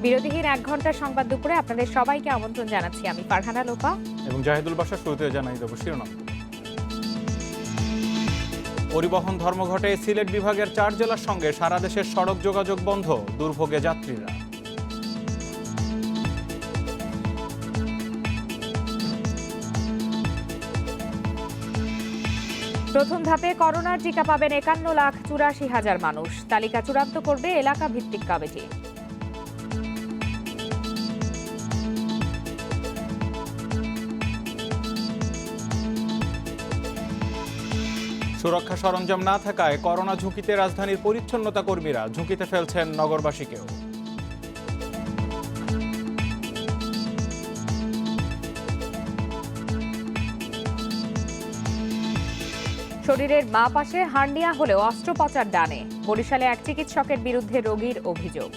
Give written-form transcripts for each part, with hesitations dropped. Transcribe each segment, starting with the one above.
বিরতিহীন ১ ঘন্টার সংবাদ দুপুরে আপনাদের সবাইকে আমন্ত্রণ জানাচ্ছি। আমি ফারহানা লোপা এবং জাহিদুল বাশা। শুরুতে জানাই দেব শিরোনাম। পরিবহন ধর্মঘটে সিলেট বিভাগের ৪ জেলার সঙ্গে সারা দেশের সড়ক যোগাযোগ বন্ধ, দুর্ভোগে যাত্রীরা। প্রথম ধাপে করোনার টিকা পাবেন ৫১,৮৪,০০০ মানুষ। তালিকা চূড়ান্ত করবে এলাকা ভিত্তিক কমিটি। সুরক্ষা সরঞ্জাম না থাকায় করোনা ঝুঁকিতে রাজধানীর পরিচ্ছন্নতা কর্মীরা, ঝুঁকিতে ফেলছেন নগরবাসীকেও। শরীরের বাঁ পাশে হার্নিয়া হলেও অস্ত্রোপচার ডানে। বরিশালে এক চিকিৎসকের বিরুদ্ধে রোগীর অভিযোগ।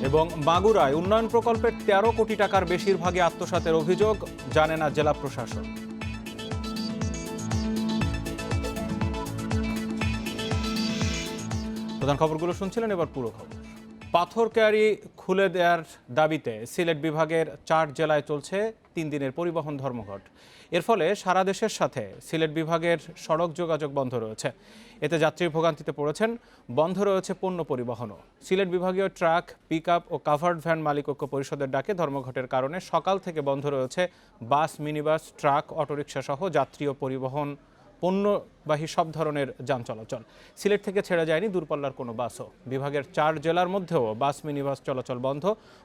এবং মাগুরায় উন্নয়ন প্রকল্পের ১৩ কোটি টাকার বেশিরভাগই আত্মসাতের অভিযোগ, জানে না জেলা প্রশাসন। প্রধান খবরগুলো শুনছিলেন, এবার পুরো খবর। পাথর ক্যারি খুলে দেওয়ার দাবিতে সিলেট বিভাগের ৪ জেলায় চলছে ৩ দিনের পরিবহন ধর্মঘট। এর ফলে সারা দেশের সাথে সিলেট বিভাগের সড়ক যোগাযোগ বন্ধ রয়েছে। এতে যাত্রী ভোগান্তিতে পড়েছেন। বন্ধ রয়েছে পণ্য পরিবহনও। সিলেট বিভাগীয় ট্রাক, পিকআপ ও কাভার্ড ভ্যান মালিক ঐক্য পরিষদের ডাকে ধর্মঘটের কারণে সকাল থেকে বন্ধ রয়েছে বাস, মিনিবাস, ট্রাক, অটোরিকশা সহ যাত্রী ও পরিবহন পণ্যবাহী সব ধরনের যান চলাচল। সিলেট থেকে ছেড়ে যায়নি দূরপাল্লার কোনো বাসও। বিভাগের ৪ জেলার মধ্যেও বাস, মিনিবাস চলাচল বন্ধ।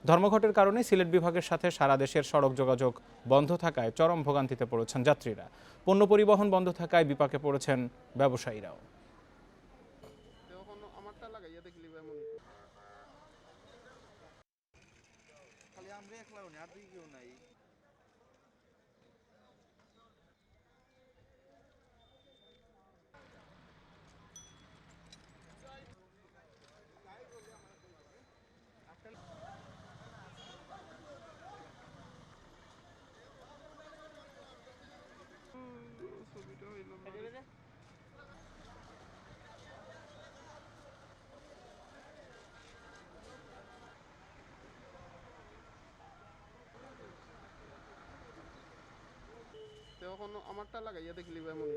ধর্মঘটের কারণে সিলেট বিভাগের সাথে সারা দেশের সড়ক যোগাযোগ বন্ধ থাকায় চরম ভোগান্তিতে পড়েছেন যাত্রীরা। পণ্য পরিবহন বন্ধ থাকায় বিপাকে পড়েছেন ব্যবসায়ীরাও। আমারটা লাগাইয়া দেখলি এমন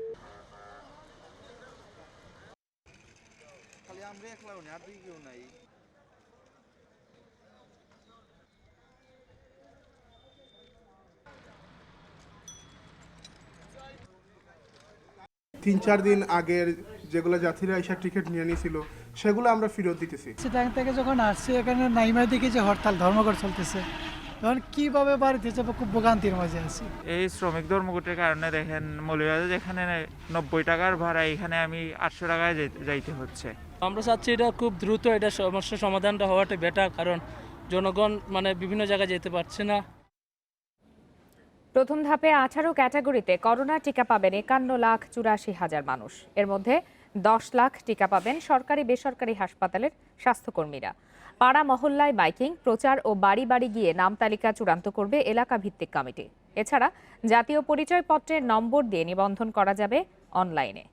খালি আমরা একলাও না, আর দুই কেউ নাই। ৩-৪ দিন আগের যেগুলো যাত্রীরা এসে টিকিট নিয়ে নিয়েছিল সেগুলো আমরা ফেরত দিতেছি। চিটাং থেকে যখন আসছি এখানে নাইমা দেখি যে হরতাল ধর্মঘট চলতেছে, তখন কিভাবে বাড়িতে যাবো, খুব ভোগান্তির মাঝে আছি। এই শ্রমিক ধর্মঘটের কারণে দেখেন মৌলভীবাজার যেখানে ৯০ টাকার ভাড়া, এখানে আমি ৮০০ টাকায় যাইতে হচ্ছে। আমরা চাচ্ছি এটা খুব দ্রুত এটা সমস্যার সমাধানটা হওয়াটা বেটার, কারণ জনগণ বিভিন্ন জায়গায় যেতে পারছে না। প্রথম ধাপে 18 ক্যাটাগরিতে করোনা টিকা পাবেন ৫১,৮৪,০০০ মানুষ। এর মধ্যে ১০ লাখ টিকা পাবেন সরকারি বেসরকারি হাসপাতালের স্বাস্থ্যকর্মীরা। পাড়া মহল্লায় মাইকিং, প্রচার ও বাড়ি বাড়ি গিয়ে নাম তালিকা চূড়ান্ত করবে এলাকা ভিত্তিক কমিটি। এছাড়া জাতীয় পরিচয়পত্রের নম্বর দিয়ে নিবন্ধন করা যাবে অনলাইনে।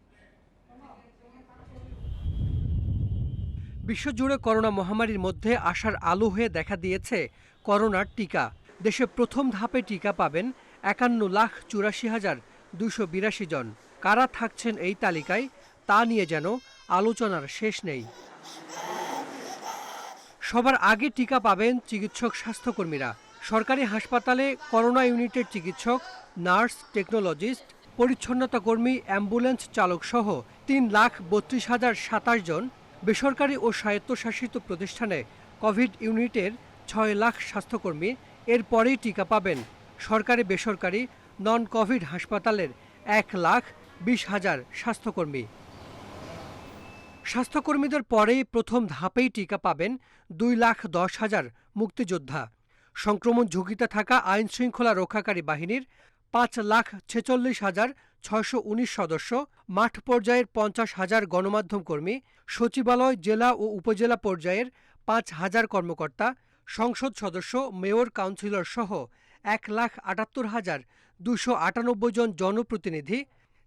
বিশ্বজুড়ে করোনা মহামারীর মধ্যে আশার আলো হয়ে দেখা দিয়েছে করোনার টিকা। দেশে প্রথম ধাপে টিকা পাবেন ৫১,৮৪,২৮২ জন। কারা থাকছেন এই তালিকায় তা নিয়ে যেন আলোচনার শেষ নেই। সবার আগে টিকা পাবেন চিকিৎসক, স্বাস্থ্যকর্মীরা। সরকারি হাসপাতালে করোনা ইউনিটের চিকিৎসক, নার্স, টেকনোলজিস্ট, পরিচ্ছন্নতা কর্মী, অ্যাম্বুলেন্স চালক সহ ৩,৩২,০২৭ জন। বেসরকারি ও স্বায়ত্তশাসিত প্রতিষ্ঠানে কোভিড ইউনিটের ৬ লাখ স্বাস্থ্যকর্মী। এরপরেই টিকা পাবেন সরকারি বেসরকারি নন কোভিড হাসপাতালের ১,২০,০০০ স্বাস্থ্যকর্মী। স্বাস্থ্যকর্মীদের পরেই প্রথম ধাপেই টিকা পাবেন ২,১০,০০০ মুক্তিযোদ্ধা। সংক্রমণ ঝুঁকিতে থাকা আইন শৃঙ্খলা রক্ষাকারী বাহিনীর ৫,৪৬,৬১৯ সদস্য, মাঠ পর্যায়ের ৫০,০০০ গণমাধ্যম কর্মী, সচিবালয়, জেলা ও উপজেলা পর্যায়ের ৫,০০০ কর্মকর্তা, সংসদ সদস্য, মেয়র, কাউন্সিলর সহ 1,78,298 জন জনপ্রতিনিধি,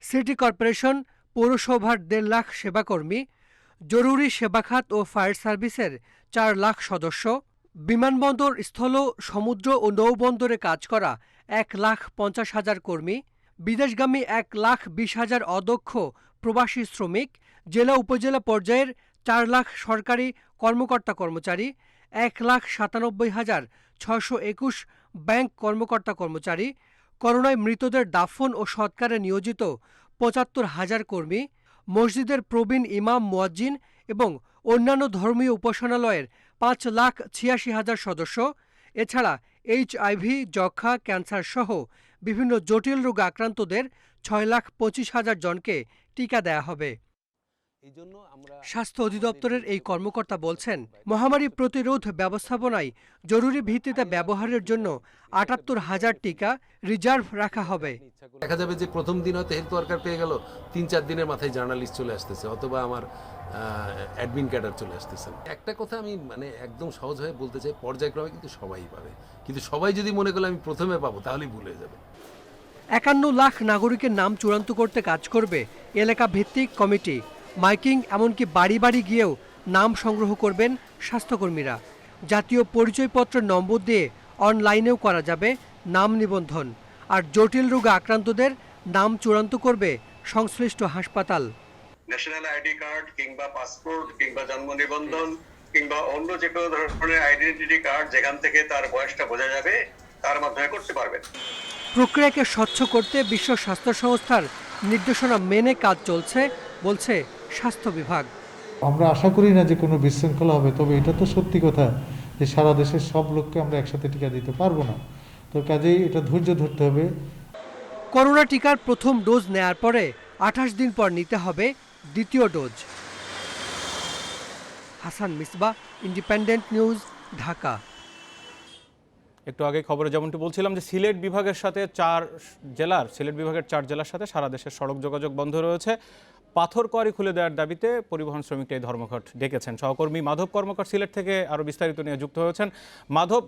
সিটি কর্পোরেশন পৌরসভার 1.5 লাখ সেবাকর্মী, জরুরি সেবা খাত ও ফায়ার সার্ভিসের 4 লাখ সদস্য, বিমানবন্দর, স্থল, সমুদ্র ও নৌবন্দরে কাজ করা 1,50,000 কর্মী, বিদেশগামী 1,20,000 অদক্ষ প্রবাসী শ্রমিক, জেলা উপজেলা পর্যায়ের 4 লাখ সরকারি কর্মকর্তা কর্মচারী, 1,97,621 ব্যাংক কর্মকর্তা কর্মচারী, করোনায় মৃতদের দাফন ও সৎকারে নিয়োজিত 75,000 কর্মী, মসজিদের প্রবীণ ইমাম, মুয়াজ্জিন এবং অন্যান্য ধর্মীয় উপাসনালয়ের 5,86,000 সদস্য, এছাড়া HIV, যক্ষ্মা, ক্যান্সার সহ বিভিন্ন জটিল রোগ আক্রান্তদের 6,25,000 জনকে টিকা দেয়া হবে। স্বাস্থ্য অধিদপ্তরের এই কর্মকর্তা বলছেন, মহামারী প্রতিরোধ ব্যবস্থাপনায় জরুরি ভিত্তিতে ব্যবহারের জন্য 78,000 টিকা রিজার্ভ রাখা হবে। দেখা যাবে যে প্রথম দিন হয়তো হেলথ ওয়ার্কার পেয়ে গেল, 3-4 দিনের মাথায় জার্নালিস্ট চলে আসতেছে, অথবা আমার অ্যাডমিন ক্যাডার চলে আসতেছে। একটা কথা আমি একদম সহজ হয়ে বলতে চাই, পর্যায়ক্রমে কিন্তু সবাই পাবে, কিন্তু সবাই যদি মনে করলে আমি প্রথমে পাবো তাহলেই ভুল হয়ে যাবে। 51 লাখ নাগরিকের নাম চূড়ান্ত করতে কাজ করবে এলাকা ভিত্তিক কমিটি। মাইকিং, এমনকি বাড়ি বাড়ি গিয়েও নাম সংগ্রহ করবেন স্বাস্থ্যকর্মীরা। জাতীয় পরিচয়পত্র নম্বর দিয়ে অনলাইনেও করা যাবে নাম নিবন্ধন। আর জটিল রোগে আক্রান্তদের নাম চূড়ান্ত করবে সংশ্লিষ্ট হাসপাতাল। ন্যাশনাল আইডি কার্ড কিংবা পাসপোর্ট কিংবা জন্ম নিবন্ধন কিংবা অন্য যে কোনো ধরনের আইডেন্টিটি কার্ড যেখান থেকে তার বয়সটা বোঝা যাবে তার মাধ্যমে করতে পারবেন। প্রক্রিয়াকে স্বচ্ছ করতে বিশ্ব স্বাস্থ্য সংস্থার নির্দেশনা মেনে কাজ চলছে বলছে স্বাস্থ্য বিভাগ। আমরা আশা করি না যে কোনো বিশৃঙ্খলা হবে, তবে এটা তো সত্যি কথা যে সারা দেশের সব লোককে আমরা একসাথে টিকা দিতে পারবো না, তো কাজেই এটা ধৈর্য ধরতে হবে। করোনা টিকার প্রথম ডোজ নেয়ার পরে 28 দিন পর নিতে হবে দ্বিতীয় dose. Hasan Misbah, independent News, Dhaka. একটু আগে খবরে যেমনটি বলছিলাম যে সিলেট বিভাগের চার জেলার সাথে সারা দেশের সড়ক যোগাযোগ বন্ধ রয়েছে। পাথর কোয়ারি খুলে দেওয়ার দাবিতে পরিবহন শ্রমিকরা এই ধর্মঘট ডেকেছেন। সহকর্মী মাধব কর্মকার সিলেট থেকে আরও বিস্তারিত নিয়ে যুক্ত হয়েছেন। মাধব,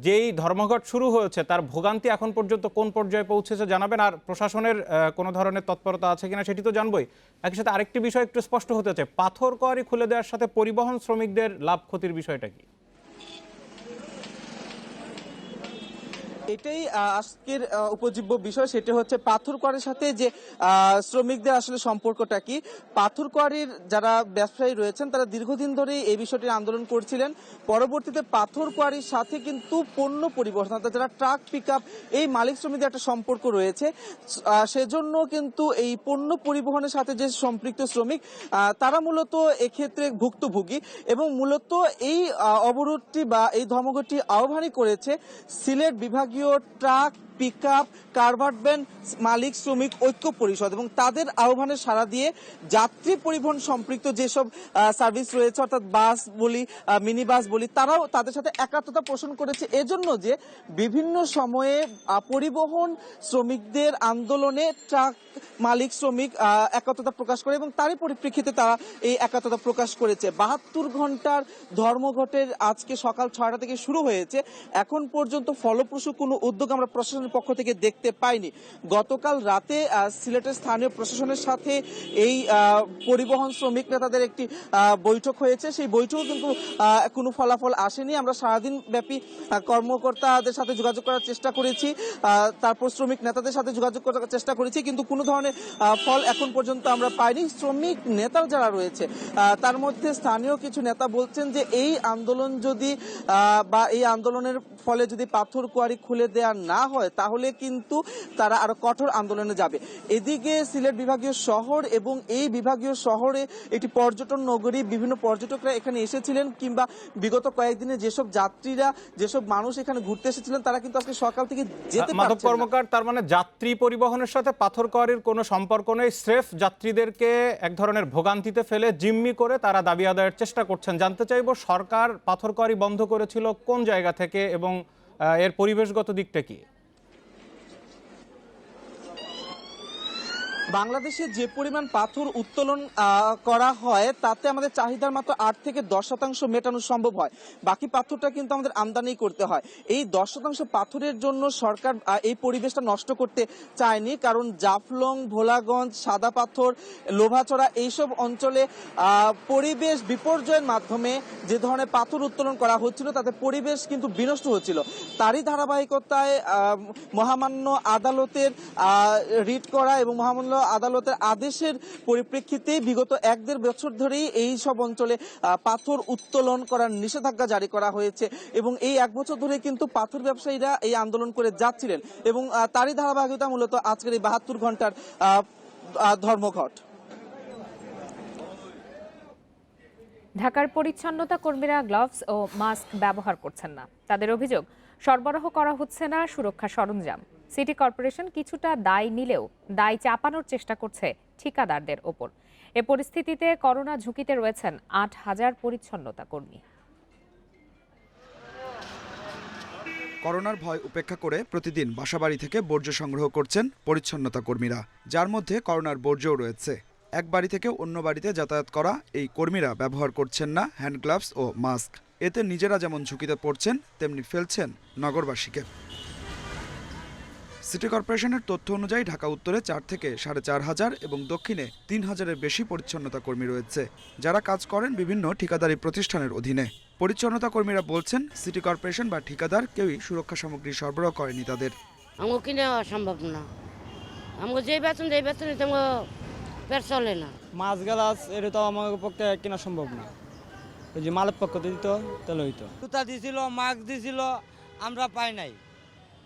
যেই ধর্মঘট শুরু হয়েছে তার ভোগান্তি এখন পর্যন্ত কোন পর্যায়ে পৌঁছেছে জানাবেন, আর প্রশাসনের কোনো ধরনের তৎপরতা আছে কিনা সেটি তো জানবই। একই সাথে আরেকটি বিষয় একটু স্পষ্ট হতে চাই, পাথর কোয়ারি খুলে দেওয়ার সাথে পরিবহন শ্রমিকদের লাভ ক্ষতির বিষয়টা কি? এটাই আজকের উপজীব্য বিষয়, সেটা হচ্ছে পাথর কোয়ারির সাথে যে শ্রমিকদের আসলে সম্পর্কটা কি। পাথর কোয়ারির যারা ব্যবসায়ী রয়েছেন তারা দীর্ঘদিন ধরে এই বিষয়টি আন্দোলন করছিলেন। পরবর্তীতে পাথর কোয়ারির সাথে কিন্তু পণ্য পরিবহন, অর্থাৎ যারা ট্রাক পিকআপ, এই মালিক শ্রমিকদের একটা সম্পর্ক রয়েছে। সেজন্য কিন্তু এই পণ্য পরিবহনের সাথে যে সম্পৃক্ত শ্রমিক তারা মূলত এক্ষেত্রে ভুক্তভোগী, এবং মূলত এই অবরোধটি বা এই ধর্মঘটটি আহ্বানই করেছে সিলেট বিভাগীয় ট্রাক, পিকআপ, কারভার্ট ভ্যান মালিক শ্রমিক ঐক্য পরিষদ, এবং তাদের আহ্বানে সাড়া দিয়ে যাত্রী পরিবহন সম্পৃক্ত যেসব সার্ভিস রয়েছে, অর্থাৎ বাস বলি, মিনি বাস বলি, তারাও তাদের সাথে একাত্মতা পোষণ করেছে। এজন্য যে বিভিন্ন সময়ে পরিবহন শ্রমিকদের আন্দোলনে ট্রাক মালিক শ্রমিক একাত্মতা প্রকাশ করে, এবং তারই পরিপ্রেক্ষিতে তারা এই একাত্মতা প্রকাশ করেছে। 72 ঘন্টার ধর্মঘটের আজকে সকাল 6টা থেকে শুরু হয়েছে। এখন পর্যন্ত ফলপ্রসূ কোনো উদ্যোগ আমরা প্রশাসনের পক্ষ থেকে দেখতে পাইনি। গতকাল রাতে সিলেটের স্থানীয় প্রশাসনের সাথে এই পরিবহন শ্রমিক নেতাদের একটি বৈঠক হয়েছে। সেই বৈঠকে কিন্তু কোনো ফলাফল আসেনি। আমরা সারাদিন ব্যাপী কর্মকর্তাদের সাথে যোগাযোগ করার চেষ্টা করেছি, তারপর শ্রমিক নেতাদের সাথে যোগাযোগ করার চেষ্টা করেছি, কিন্তু কোনো ধরনের ফল এখন পর্যন্ত আমরা পাইনি। শ্রমিক নেতা যারা রয়েছে তার মধ্যে স্থানীয় কিছু নেতা বলছেন যে এই আন্দোলন যদি বা এই আন্দোলনের ফলে যদি পাথর কোয়ারি খুলে দেওয়া না হয় তাহলে কিন্তু তারা আরো কঠোর আন্দোলনে যাবে। এদিকে সিলেট বিভাগীয় শহর এবং এই বিভাগীয় শহরে একটি পর্যটন নগরী, বিভিন্ন পর্যটকরা এখানে এসেছিলেন, কিংবা বিগত কয়েকদিনে যেসব যাত্রীরা, যেসব মানুষ এখানে ঘুরতে এসেছিলেন তারা কিন্তু আজকে সকাল থেকে যেতে পারছেন না। মাধব কর্মকার, তার মানে যাত্রী পরিবহনের সাথে পাথর কোয়ারির কোনো সম্পর্ক নেই, স্রেফ যাত্রীদেরকে এক ধরনের ভোগান্তিতে ফেলে জিম্মি করে তারা দাবি আদায়ের চেষ্টা করছেন। জানতে চাইব সরকার পাথর কোয়ারি বন্ধ করেছিল কোন জায়গা থেকে এবং এর পরিবেশগত দিকটা কি? বাংলাদেশে যে পরিমাণ পাথর উত্তোলন করা হয় তাতে আমাদের চাহিদার মাত্র 8 থেকে 10% মেটানো সম্ভব হয়। বাকি পাথরটা কিন্তু আমাদের আমদানি করতে হয়। এই 10% পাথরের জন্য সরকার এই পরিবেশটা নষ্ট করতে চায়নি, কারণ জাফলং, ভোলাগঞ্জ, সাদা পাথর, লোভাছড়া এইসব অঞ্চলে পরিবেশ বিপর্যয়ের মাধ্যমে যে ধরনের পাথর উত্তোলন করা হচ্ছিল তাতে পরিবেশ কিন্তু বিনষ্ট হচ্ছিল। তারই ধারাবাহিকতায় মহামান্য আদালতের রিট করা এবং মহামান্য আদালতের আদেশের পরিপ্রেক্ষিতে বিগত 1-1.5 বছর ধরেই এই সব অঞ্চলে পাথর উত্তোলন করার নিষেধাজ্ঞা জারি করা হয়েছে এবং এই 1 বছর ধরে কিন্তু পাথর ব্যবসায়ীরা এই আন্দোলন করে যাচ্ছিলেন এবং তারই ধারাবাহিকতা মূলত আজকের এই 72 ঘন্টার ধর্মঘট। ঢাকার পরিচ্ছন্নতা কর্মীরা গ্লাভস ও মাস্ক ব্যবহার করছেন না। তাদের অভিযোগ, সরবরাহ করা হচ্ছে না সুরক্ষা সরঞ্জাম। সিটি কর্পোরেশন কিছুটা দায় নিলেও দায় চাপানোর চেষ্টা করছে ঠিকাদারদের ওপর। এ পরিস্থিতিতে করোনা ঝুঁকিতে রয়েছেন 8,000 পরিচ্ছন্নতা কর্মী। করোনার ভয় উপেক্ষা করে প্রতিদিন বাসাবাড়ি থেকে বর্জ্য সংগ্রহ করছেন পরিচ্ছন্নতা কর্মীরা, যার মধ্যে করোনার বর্জ্যও রয়েছে। এক বাড়ি থেকে অন্য বাড়িতে যাতায়াত করা এই কর্মীরা ব্যবহার করছেন না হ্যান্ড গ্লাভস ও মাস্ক। এতে নিজেরা যেমন ঝুঁকিতে পড়ছেন তেমনি ফেলছেন নগরবাসীকে। সিটি কর্পোরেশনের তথ্য অনুযায়ী ঢাকা উত্তরে 4 থেকে 4,500 এবং দক্ষিণে 3,000-এর বেশি পরিচ্ছন্নতা কর্মী রয়েছে, যারা কাজ করেন বিভিন্ন ঠিকাদারি প্রতিষ্ঠানের অধীনে। পরিচ্ছন্নতা কর্মীরা বলছেন, সিটি কর্পোরেশন বা ঠিকাদার কেউই সুরক্ষা সামগ্রী সরবরাহ করেনি তাদের। আমাকে কিনে সম্ভব না, আমাকে যে বেতন পেট চলে না। মাছ গালাস এটা তো আমার পক্ষে কেনা সম্ভব না, ওই যে মালের পক্ষ দিত তাহলে হইতো। জুতা দিছিল, মাস্ক দিছিল, আমরা পাই নাই।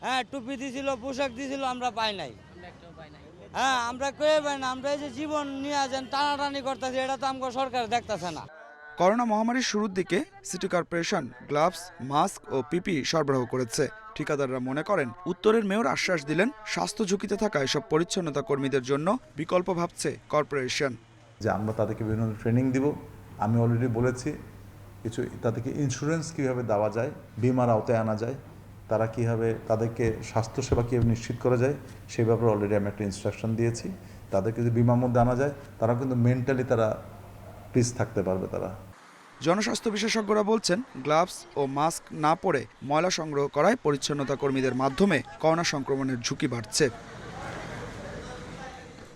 হ্যাঁ, টুপি দিছিল, পোশাক দিছিল, আমরা পাই নাই। হ্যাঁ, আমরা কয়ে পাই না। আমরা এই যে জীবন নিয়ে যান টানাটানি করতেছি, এটা তো আমাকে সরকার দেখতেছে না। করোনা মহামারীর শুরুর দিকে সিটি কর্পোরেশন গ্লাভস, মাস্ক ও পিপি সরবরাহ করেছে। ঠিকাদাররা মনে করেন, উত্তরের মেয়র আশ্বাস দিলেন স্বাস্থ্য ঝুঁকিতে থাকা এসব পরিচ্ছন্নতা কর্মীদের জন্য বিকল্প ভাবছে কর্পোরেশন। যে আমরা তাদেরকে বিভিন্ন ট্রেনিং দিব। আমি অলরেডি বলেছি কিছু তাদেরকে ইন্স্যুরেন্স কীভাবে দেওয়া যায়, বিমার আওতায় আনা যায়, তারা কীভাবে তাদেরকে স্বাস্থ্যসেবা কীভাবে নিশ্চিত করা যায় সেই ব্যাপারে অলরেডি আমি একটা ইনস্ট্রাকশন দিয়েছি। তাদেরকে যদি বিমার মধ্যে আনা যায় তারা কিন্তু মেন্টালি তারা পিস থাকতে পারবে। তারা জনস্বাস্থ্য বিশেষজ্ঞরা বলছেন, গ্লাভস ও মাস্ক না পরে ময়লা সংগ্রহ করায় পরিচ্ছন্নতা কর্মীদের মাধ্যমে করোনা সংক্রমণের ঝুঁকি বাড়ছে।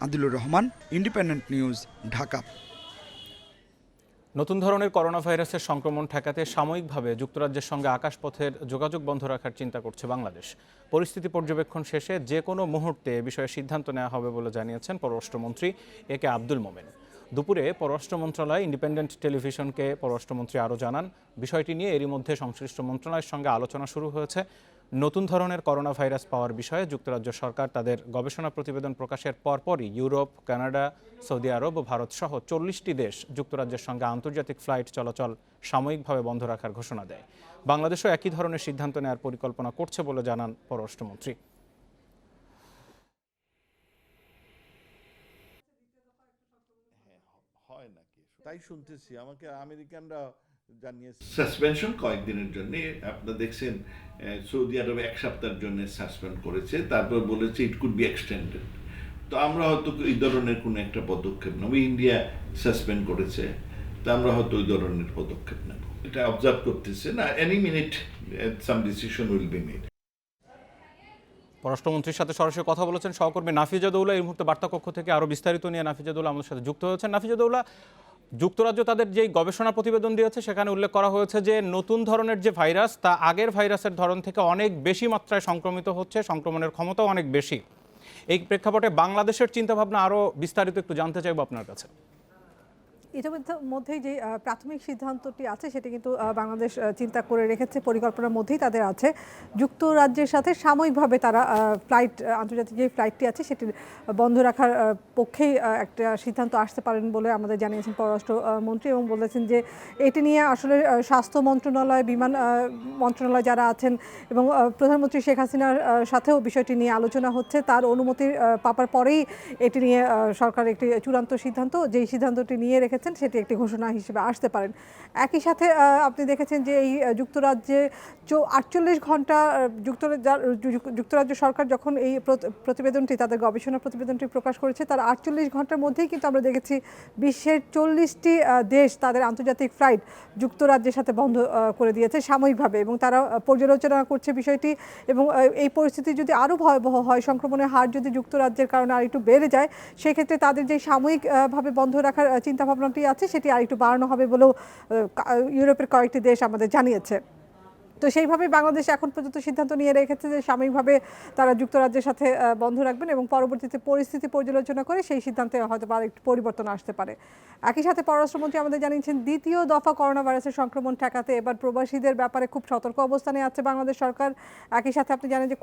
Adilur Rahman, Independent News, Dhaka. নতুন ধরনের করোনা ভাইরাসের সংক্রমণ ঠেকাতে সাময়িকভাবে যুক্তরাজ্যের সঙ্গে আকাশপথের যোগাযোগ বন্ধ রাখার চিন্তা করছে বাংলাদেশ। পরিস্থিতি পর্যবেক্ষণ শেষে যে কোনো মুহূর্তে এ বিষয়ে সিদ্ধান্ত নেওয়া হবে বলে জানিয়েছেন পররাষ্ট্রমন্ত্রী একে আব্দুল মোমেন। দুপুরে পররাষ্ট্র মন্ত্রণালয় ইন্ডিপেন্ডেন্ট টেলিভিশনকে পররাষ্ট্রমন্ত্রী আরও জানান, বিষয়টি নিয়ে এরই মধ্যে সংশ্লিষ্ট মন্ত্রণালয়ের সঙ্গে আলোচনা শুরু হয়েছে। নতুন ধরনের করোনা ভাইরাস পাওয়ার বিষয়ে যুক্তরাজ্য সরকার তাদের গবেষণা প্রতিবেদন প্রকাশের পরপরই ইউরোপ, কানাডা, সৌদি আরব ও ভারত সহ 40টি দেশ যুক্তরাজ্যের সঙ্গে আন্তর্জাতিক ফ্লাইট চলাচল সাময়িকভাবে বন্ধ রাখার ঘোষণা দেয়। বাংলাদেশও একই ধরনের সিদ্ধান্ত নেওয়ার পরিকল্পনা করছে বলে জানান পররাষ্ট্রমন্ত্রী। তাই শুনতেছি, আমাকে আমেরিকানরা জানিয়েছে সাসপেনশন কয়েকদিনের জন্য। আপনারা দেখছেন সৌদি আরবে 1 সপ্তাহের জন্য সাসপেন্ড করেছে, তারপর বলেছে ইট কুড বি এক্সটেন্ডেড। তো আমরা হয়তো এই ধরনের কোনো একটা পদক্ষেপ নেব। ইন্ডিয়া সাসপেন্ড করেছে, তা আমরা হয়তো ওই ধরনের পদক্ষেপ নেব। এটা অবজার্ভ করতেছে না, any minute some decision will be made. পররাষ্ট্রমন্ত্রীর সাথে সরাসরি কথা বলেছেন সহকর্মী নাফিজা দৌলা। এই মুহূর্তে বার্তা কক্ষ থেকে আরও বিস্তারিত নিয়ে নাফিজা দৌলা আমাদের সাথে যুক্ত হয়েছেন। নাফিজা দৌলা, যুক্তরাজ্য তাদের যে গবেষণা প্রতিবেদন দিয়েছে সেখানে উল্লেখ করা হয়েছে যে নতুন ধরনের যে ভাইরাস তা আগের ভাইরাসের ধরন থেকে অনেক বেশি মাত্রায় সংক্রমিত হচ্ছে, সংক্রমণের ক্ষমতাও অনেক বেশি। এই প্রেক্ষাপটে বাংলাদেশের চিন্তাভাবনা আরও বিস্তারিত একটু জানতে চাইব আপনার কাছে। ইতিমধ্যেই যে প্রাথমিক সিদ্ধান্তটি আছে সেটি কিন্তু বাংলাদেশ চিন্তা করে রেখেছে, পরিকল্পনার মধ্যেই তাদের আছে। যুক্তরাজ্যের সাথে সাময়িকভাবে তারা ফ্লাইট, আন্তর্জাতিক যে ফ্লাইটটি আছে সেটি বন্ধ রাখার পক্ষেই একটা সিদ্ধান্ত আসতে পারেন বলে আমাদের জানিয়েছেন পররাষ্ট্রমন্ত্রী এবং বলেছেন যে এটি নিয়ে আসলে স্বাস্থ্য মন্ত্রণালয়, বিমান মন্ত্রণালয় যারা আছেন এবং প্রধানমন্ত্রী শেখ হাসিনার সাথেও বিষয়টি নিয়ে আলোচনা হচ্ছে। তার অনুমতি পাওয়ার পরেই এটি নিয়ে সরকার একটি চূড়ান্ত সিদ্ধান্ত, যেই সিদ্ধান্তটি নিয়ে রেখেছে রেখেছেন সেটি একটি ঘোষণা হিসেবে আসতে পারেন। একই সাথে আপনি দেখেছেন যে এই যুক্তরাজ্যে 48 ঘন্টা যুক্তরাজ্য সরকার যখন এই প্রতিবেদনটি, তাদের গবেষণা প্রতিবেদনটি প্রকাশ করেছে, তার 48 ঘন্টার মধ্যেই কিন্তু আমরা দেখেছি বিশ্বের 40টি দেশ তাদের আন্তর্জাতিক ফ্লাইট যুক্তরাজ্যের সাথে বন্ধ করে দিয়েছে সাময়িকভাবে, এবং তারা পর্যালোচনা করছে বিষয়টি। এবং এই পরিস্থিতি যদি আরও ভয়াবহ হয়, সংক্রমণের হার যদি যুক্তরাজ্যের কারণে আর একটু বেড়ে যায়, সেক্ষেত্রে তাদের যে সাময়িকভাবে বন্ধ রাখার চিন্তাভাবনাটি আছে সেটি আর একটু বাড়ানো হবে বলেও ইউরোপের কয়েকটি দেশ আমাদের জানিয়েছে। তো সেইভাবে বাংলাদেশ এখন পর্যন্ত সিদ্ধান্ত নিয়ে রেখেছে যে সাময়িকভাবে তারা যুক্তরাজ্যের সাথে বন্ধ রাখবেন এবং পরবর্তীতে পরিস্থিতি পর্যালোচনা করে সেই সিদ্ধান্তে হয়তো আর একটু পরিবর্তন আসতে পারে। একই সাথে পররাষ্ট্রমন্ত্রী আমাদের জানিয়েছেন দ্বিতীয় দফা করোনা ভাইরাসের সংক্রমণ ঠেকাতে এবার প্রবাসীদের ব্যাপারে খুব সতর্ক অবস্থানে আছে বাংলাদেশ সরকার। একই সাথে আপনি জানেন যে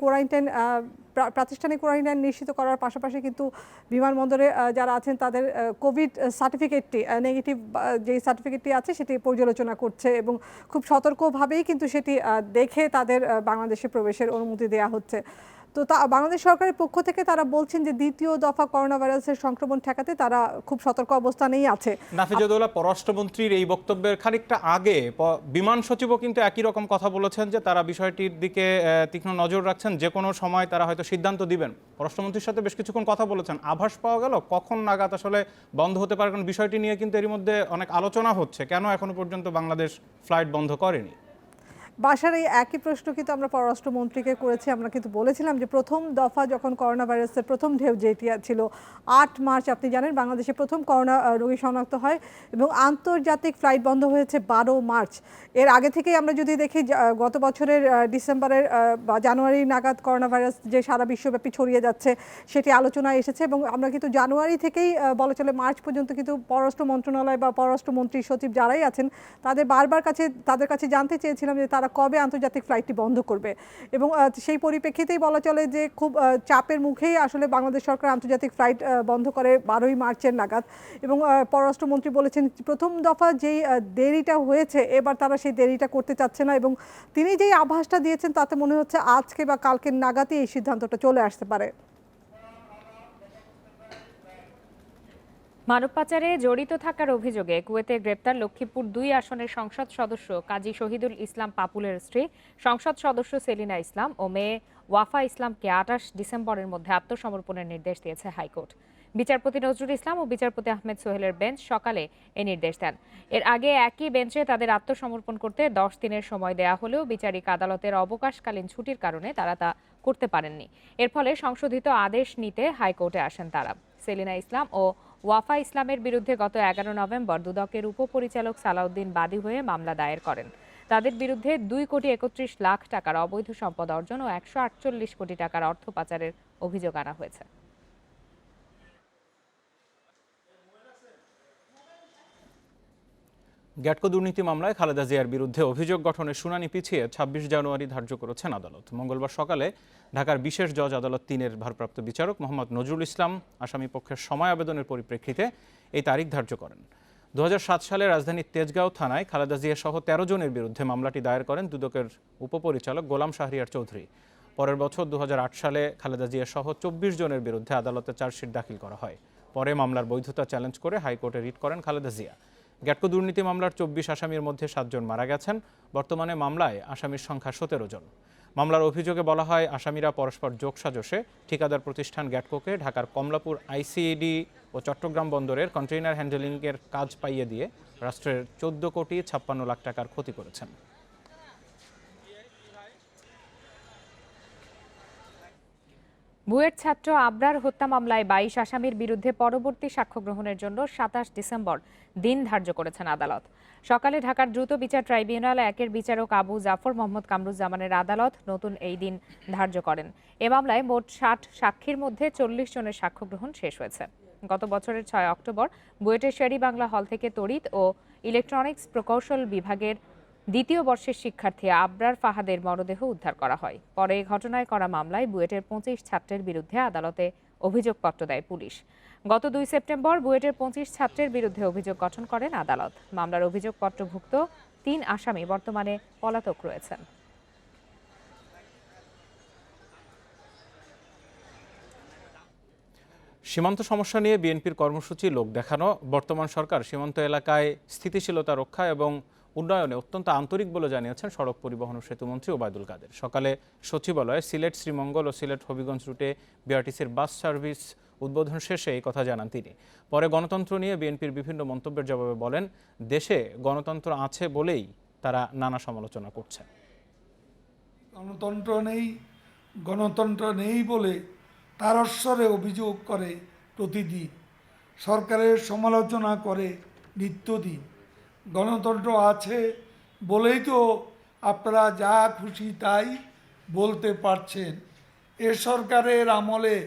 প্রাতিষ্ঠানিক কোয়ারেন্টাইন নিশ্চিত করার পাশাপাশি কিন্তু বিমানবন্দরে যারা আছেন তাদের কোভিড সার্টিফিকেটটি, নেগেটিভ যে সার্টিফিকেটটি আছে সেটি পর্যালোচনা করছে এবং খুব সতর্কভাবেই কিন্তু সেটি দেখে তাদের বাংলাদেশে প্রবেশের অনুমতি দেওয়া হচ্ছে। তো বাংলাদেশ সরকারের পক্ষ থেকে তারা বলছেন যে দ্বিতীয় দফা করোনা ভাইরাসের সংক্রমণ ঠেকাতে তারা খুব সতর্ক অবস্থানেই আছে। নাফিজুদ্দৌলা, পররাষ্ট্রমন্ত্রীর এই বক্তব্যের খানিকটা আগে বিমান সচিবও কিন্তু একই রকম কথা বলেছেন যে তারা বিষয়টির দিকে তীক্ষ্ণ নজর রাখছেন, যে কোনো সময় তারা হয়তো সিদ্ধান্ত দিবেন। পররাষ্ট্রমন্ত্রীর সাথে বেশ কিছুক্ষণ কথা বলেছেন, আভাস পাওয়া গেল কখন নাগাদ আসলে বন্ধ হতে পারে, কারণ বিষয়টি নিয়ে কিন্তু এর মধ্যে অনেক আলোচনা হচ্ছে, কেন এখনো পর্যন্ত বাংলাদেশ ফ্লাইট বন্ধ করেনি। বাসার এই একই প্রশ্ন কিন্তু আমরা পররাষ্ট্রমন্ত্রীকে করেছি। আমরা কিন্তু বলেছিলাম যে প্রথম দফা যখন করোনা ভাইরাসের প্রথম ঢেউ যেটি ছিল 8 মার্চ, আপনি জানেন বাংলাদেশে প্রথম করোনা রোগী শনাক্ত হয় এবং আন্তর্জাতিক ফ্লাইট বন্ধ হয়েছে 12 মার্চ। এর আগে থেকেই আমরা যদি দেখি গত বছরের ডিসেম্বরের বা জানুয়ারি নাগাদ করোনা ভাইরাস যে সারা বিশ্বব্যাপী ছড়িয়ে যাচ্ছে সেটি আলোচনায় এসেছে এবং আমরা কিন্তু জানুয়ারি থেকেই বলা চলে মার্চ পর্যন্ত কিন্তু পররাষ্ট্র মন্ত্রণালয় বা পররাষ্ট্রমন্ত্রী সচিব যারাই আছেন তাদের কাছে জানতে চেয়েছিলাম যে তারা কবে আন্তর্জাতিক ফ্লাইটটি বন্ধ করবে। এবং সেই পরিপ্রেক্ষিতেই বলা চলে যে খুব চাপের মুখেই আসলে বাংলাদেশ সরকার আন্তর্জাতিক ফ্লাইট বন্ধ করে 12ই মার্চের নাগাদ। এবং পররাষ্ট্রমন্ত্রী বলেছেন প্রথম দফা যেই দেরিটা হয়েছে এবার তারা সেই দেরিটা করতে চাচ্ছে না এবং তিনি যেই আভাসটা দিয়েছেন তাতে মনে হচ্ছে আজকে বা কালকের নাগাদই এই সিদ্ধান্তটা চলে আসতে পারে। মানব পাচারে জড়িত থাকার অভিযোগে কুয়েতে গ্রেপ্তার লক্ষ্মীপুর 2 আসনের সংসদ সদস্য কাজী শহীদুল ইসলাম পাপুলের স্ত্রী সংসদ সদস্য সেলিনা ইসলাম ও মেয়ে ওয়াফা ইসলামকে 28 ডিসেম্বরের মধ্যে আত্মসমর্পণের নির্দেশ দিয়েছে হাইকোর্ট। বিচারপতি নজরুল ইসলাম ও বিচারপতি আহমেদ সোহেলের বেঞ্চ সকালে এই নির্দেশ দেন। এর আগে একই বেঞ্চে তাদের আত্মসমর্পণ করতে 10 দিনের সময় দেয়া হলেও বিচারিক আদালতের অবকাশকালীন ছুটির কারণে তারা তা করতে পারেননি। এর ফলে সংশোধিত আদেশ নিতে হাইকোর্টে আসেন তারা। সেলিনা ইসলাম ও ওয়াফা ইসলামের বিরুদ্ধে গত 11 নভেম্বর দুদকের উপপরিচালক সালাউদ্দিন বাদী হয়ে মামলা দায়ের করেন। তাদের বিরুদ্ধে 2,31,00,000 টাকার অবৈধ সম্পদ অর্জন ও 148 কোটি টাকার অর্থ পাচারের অভিযোগ আনা হয়েছে। গ্যাটকো দুর্নীতি মামলায় খালেদা জিয়ার বিরুদ্ধে অভিযোগ গঠনের শুনানি পিছিয়ে 26 জানুয়ারি ধার্য করেছেন আদালত। মঙ্গলবার সকালে ঢাকার বিশেষ জজ আদালত 3-এর ভারপ্রাপ্ত বিচারক মোহাম্মদ নজরুল ইসলাম আসামি পক্ষের সময় আবেদনের পরিপ্রেক্ষিতে এই তারিখ ধার্য করেন। 2007 সালে রাজধানীর তেজগাঁও থানায় খালেদা জিয়া সহ 13 জনের বিরুদ্ধে মামলাটি দায়ের করেন দুদকের উপপরিচালক গোলাম শাহরিয়ার চৌধুরী। পরের বছর 2008 সালে খালেদা জিয়া সহ 24 জনের বিরুদ্ধে আদালতে চার্জশিট দাখিল করা হয়। পরে মামলার বৈধতা চ্যালেঞ্জ করে হাইকোর্টে রিট করেন খালেদা জিয়া। গ্যাটকো দুর্নীতি মামলার 24 আসামির মধ্যে 7 জন মারা গেছেন। বর্তমানে মামলায় আসামির সংখ্যা 17 জন। মামলার অভিযোগে বলা হয় আসামিরা পরস্পর যোগসাজশে ঠিকাদার প্রতিষ্ঠান গ্যাটকোকে ঢাকার কমলাপুর আইসিইডি ও চট্টগ্রাম বন্দরের কন্টেইনার হ্যান্ডেলিংয়ের কাজ পাইয়ে দিয়ে রাষ্ট্রের 14,56,00,000 টাকার ক্ষতি করেছেন। বুয়েট ছাত্র আবরার হত্যা মামলায় 22 আসামির বিরুদ্ধে পরবর্তী সাক্ষ্য গ্রহণের জন্য 27 ডিসেম্বর দিন ধার্য করেছেন আদালত। সকালে ঢাকার দ্রুত বিচার ট্রাইব্যুনাল 1-এর বিচারক আবু জাফর মোহাম্মদ কামরুজ্জামানের আদালত নতুন এই দিন ধার্য করেন। এ মামলায় মোট 60 সাক্ষীর মধ্যে 40 জনের সাক্ষ্য গ্রহণ শেষ হয়েছে। গত বছরের 6 অক্টোবর বুয়েটের শেরি বাংলা হল থেকে তড়িৎ ও ইলেকট্রনিক্স প্রকৌশল বিভাগের দ্বিতীয় বর্ষের শিক্ষার্থী আবরার ফাহাদের মরদেহ উদ্ধার করা হয়। পরে এই ঘটনায় করা মামলায় বুয়েটের 25 ছাত্রের বিরুদ্ধে আদালতে অভিযোগপত্র দেয় পুলিশ। গত 2 সেপ্টেম্বর বুয়েটের 25 ছাত্রের বিরুদ্ধে অভিযোগ গঠন করেন আদালত। মামলার অভিযোগপত্রভুক্ত 3 আসামি বর্তমানে পলাতক রয়েছেন। সীমান্ত সমস্যা নিয়ে বিএনপির কর্মসূচি লোক দেখানো। বর্তমান সরকার সীমান্ত এলাকায় স্থিতিশীলতা রক্ষা এবং উন্নয়নে অত্যন্ত আন্তরিক বলে জানিয়েছেন সড়ক পরিবহন ও সেতুমন্ত্রী ওবায়দুল কাদের। সকালে সচিবালয়ে সিলেট শ্রীমঙ্গল ও সিলেট হবিগঞ্জ রুটে বিআরটিসির বাস সার্ভিস উদ্বোধন শেষে এই কথা জানান তিনি। পরে গণতন্ত্র নিয়ে বিএনপির বিভিন্ন মন্তব্যের জবাবে বলেন, দেশে গণতন্ত্র আছে বলেই তারা নানা সমালোচনা করছেন। গণতন্ত্র নেই বলে তারস্বরে অভিযোগ করে প্রতিদিন, সরকারের সমালোচনা করে নিত্যদিন। গণতন্ত্র আছে বলেই তো আপনারা যা খুশি তাই বলতে পারছেন। এ সরকারের আমলে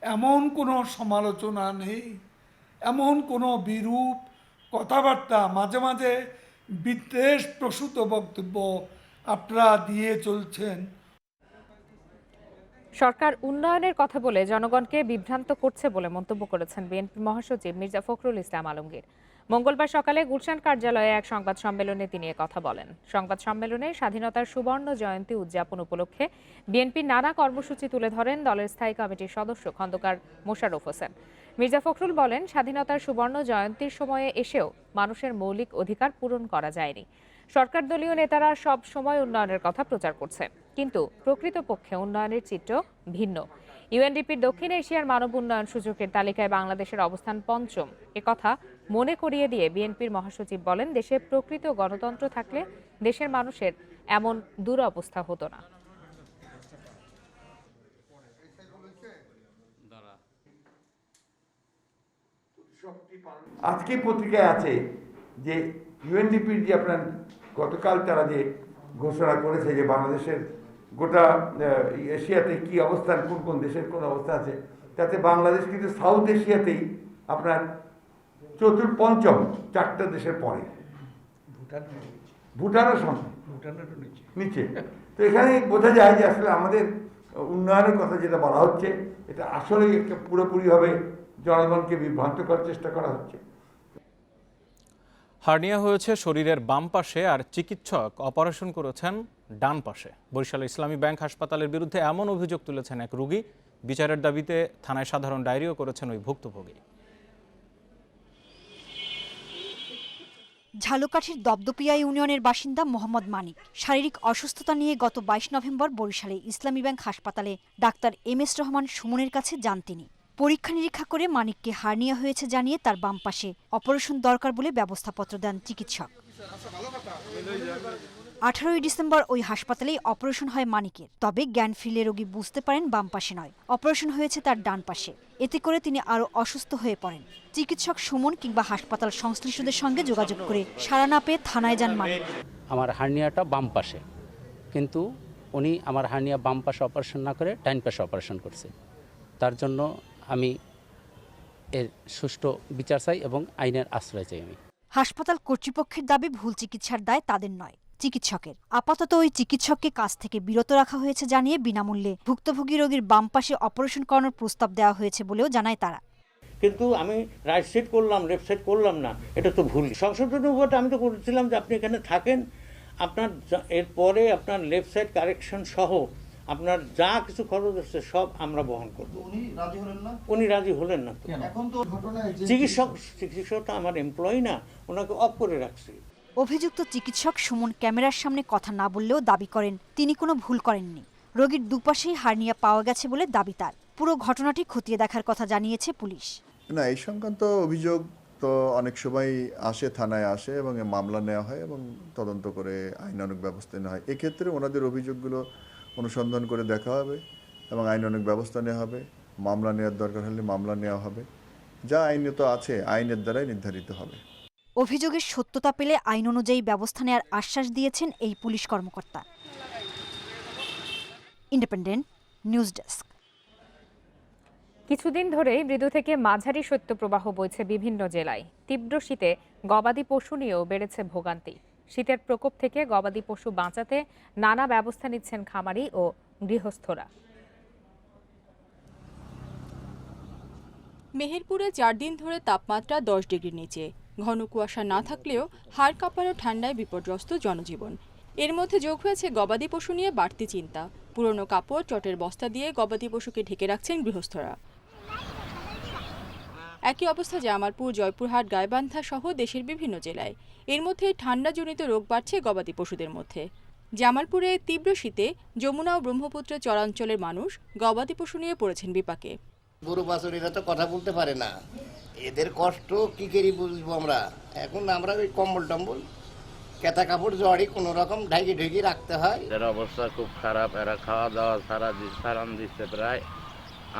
এমন কোনো সমালোচনা নেই, এমন কোনো বিরূপ কথাবার্তা, মাঝে মাঝে বিদ্বেষ প্রসূত বক্তব্য আপনারা দিয়ে চলছেন। সরকার উন্নয়নের কথা বলে জনগণকে বিভ্রান্ত করছে বলে মন্তব্য করেছেন বিএনপি মহাসচিব মির্জা ফখরুল ইসলাম আলমগীর। মঙ্গলবার সকালে গুলশান কার্যালয়ে এক সংবাদ সম্মেলনে তিনি কথা বলেন। সংবাদ সম্মেলনে স্বাধীনতার সুবর্ণ জয়ন্তী উদযাপন উপলক্ষে বিএনপির নানা কর্মসূচি তুলে ধরেন দলের স্থায়ী কমিটির সদস্য খন্দকার মোশাররফ হোসেন। মির্জা ফখরুল বলেন, স্বাধীনতার সুবর্ণ জয়ন্তীর সময়ে এসেও মানুষের মৌলিক অধিকার পূরণ করা যায়নি। সরকার দলীয় নেতারা সব সময় উন্নয়নের কথা প্রচার করছে, কিন্তু প্রকৃতপক্ষে উন্নয়নের চিত্র ভিন্ন। ইউএনডিপির দক্ষিণ এশিয়ার মানব উন্নয়ন সূচকের তালিকায় বাংলাদেশের অবস্থান পঞ্চম। একথা মনে করিয়ে দিয়ে বিএনপির মহাসচিব বলেন, দেশে প্রকৃত গণতন্ত্র থাকলে দেশের মানুষের এমন দুরবস্থা হতো না। আজকে পত্রিকায় আছে যে ইউএনডিপির যে আপনার গতকাল তারা যে ঘোষণা করেছে যে বাংলাদেশের গোটা এশিয়াতে কি অবস্থান, কোন কোন দেশের কোন অবস্থা আছে, তাতে বাংলাদেশ কিন্তু সাউথ এশিয়াতেই আপনার পঞ্চম, 4টা দেশের পরে। ভুটানের সঙ্গে নিচে। তো এখানে বোঝা যায় যে আসলে আমাদের উন্নয়নের কথা যেটা বলা হচ্ছে, এটা আসলে একটা পুরোপুরিভাবে জনগণকে বিভ্রান্ত করার চেষ্টা করা হচ্ছে। হার্নিয়া হয়েছে শরীরের বাম পাশে, আর চিকিৎসক অপারেশন করেছেন ডান পাশে। বরিশাল ইসলামী ব্যাংক হাসপাতালের বিরুদ্ধে এমন অভিযোগ তুলেছেন এক রোগী। বিচারের দাবিতে থানায় সাধারণ ডায়েরিও করেছেন ওই ভুক্তভোগী। ঝালকাঠির দপদপিয়া ইউনিয়নের বাসিন্দা মোহাম্মদ মানিক শারীরিক অসুস্থতা নিয়ে গত 22 নভেম্বর বরিশালে ইসলামী ব্যাংক হাসপাতালে ডাক্তার MS রহমান সুমনের কাছে যান তিনি। পরীক্ষা নিরীক্ষা করে মানিককে হার্নিয়া হয়েছে জানিয়ে তার বাম পাশে অপারেশন দরকার বলে ব্যবস্থাপত্র দেন চিকিৎসক। 18 ডিসেম্বর ওই হাসপাতালেই অপারেশন হয় মানিকের। তবে জ্ঞান ফিরলে রোগী বুঝতে পারেন বাম পাশে নয়, অপারেশন হয়েছে তার ডান পাশে। এতে করে তিনি আরও অসুস্থ হয়ে পড়েন। চিকিৎসক সুমন কিংবা হাসপাতাল সংশ্লিষ্টদের সঙ্গে যোগাযোগ করে সাড়া না পেয়ে থানায় যান মানিক। আমার হার্নিয়াটা বাম পাশে, কিন্তু উনি আমার হার্নিয়া বাম পাশে অপারেশন না করে ডান পাশে অপারেশন করছে। তার জন্য আমি এর সুষ্ঠু বিচার চাই এবং আইনের আশ্রয় চাই। আমি হাসপাতাল কর্তৃপক্ষের দাবি ভুল চিকিৎসার দায় তাদের নয়, চিকিৎসকের। আপাতত ওই চিকিৎসককে কাজ থেকে বিরত রাখা হয়েছে জানিয়ে বিনামূল্যে ভুক্তভোগী রোগীর বাম পাশে অপারেশন করানোর প্রস্তাব দেওয়া হয়েছে বলেও জানায় তারা। কিন্তু আমি রাইট সাইড করলাম, লেফট সাইড করলাম না, এটা তো ভুল। সংশোধন উপরটা আমি তো করেছিলাম যে আপনি এখানে থাকেন, আপনার এরপরে আপনার লেফট সাইড কারেকশন সহ আপনার যা কিছু খরচ আছে সব আমরা বহন করব। উনি রাজি হলেন না? উনি রাজি হলেন না। এখন তো চিকিৎসক তো আমার এমপ্লয়ি না, ওনাকে অফ করে রাখছি। অভিযুক্ত চিকিৎসক সুমন ক্যামেরার সামনে কথা না বললেও দাবি করেন তিনি কোনো ভুল করেননি। রোগীর দুপাশেই হার্নিয়া পাওয়া গেছে বলে দাবি তার। পুরো ঘটনাটি খতিয়ে দেখার কথা জানিয়েছে পুলিশ। না, এই সংক্রান্ত অভিযোগ তো অনেক সময় আসে, থানায় আসে এবং মামলা নেওয়া হয় এবং তদন্ত করে আইনানুগ ব্যবস্থা নেওয়া হয়। এক্ষেত্রে ওনাদের অভিযোগগুলো অনুসন্ধান করে দেখা হবে এবং আইনানুগ ব্যবস্থা নেওয়া হবে। মামলা নেওয়ার দরকার হলে মামলা নেওয়া হবে, যা আইনত আছে আইনের দ্বারাই নির্ধারিত হবে। অভিযোগের সত্যতা পেলে আইন অনুযায়ী ব্যবস্থা নেওয়ার আশ্বাস দিয়েছেন এই পুলিশ কর্মকর্তা। Independent news desk. কিছুদিন ধরেই মৃদু থেকে মাঝারি শৈত্যপ্রবাহ বইছে বিভিন্ন জেলায়। তীব্র শীতে গবাদি পশু নিয়েও বেড়েছে ভোগান্তি। শীতের প্রকোপ থেকে গবাদি পশু বাঁচাতে নানা ব্যবস্থা নিচ্ছেন খামারি ও গৃহস্থরা। মেহেরপুরে 4 দিন ধরে তাপমাত্রা 10 ডিগ্রির নিচে। ঘন কুয়াশা না থাকলেও হাড় কাঁপানো ঠান্ডায় বিপর্যস্ত জনজীবন। এর মধ্যে যোগ হয়েছে গবাদি পশু নিয়ে বাড়তি চিন্তা। পুরনো কাপড়, চটের বস্তা দিয়ে গবাদি পশুকে ঢেকে রাখছেন গৃহস্থরা। একই অবস্থা জামালপুর, জয়পুরহাট, গাইবান্ধা সহ দেশের বিভিন্ন জেলায়। এর মধ্যে ঠান্ডাজনিত রোগ বাড়ছে গবাদি পশুদের মধ্যে। জামালপুরে তীব্র শীতে যমুনা ও ব্রহ্মপুত্র চরাঞ্চলের মানুষ গবাদি পশু নিয়ে পড়েছেন বিপাকে। গরু বাছুরেরা তো কথা বলতে পারে না, এদের কষ্ট কি করে বুঝবো আমরা? এখন আমরা ওই কম্বল টম্বল কেতা কাপড় জড়ি কোনো রকম ঢাকি ঢুকি রাখতে হয়। এদের অবস্থা খুব খারাপ, এরা খাওয়া দাওয়া সারান দিচ্ছে প্রায়,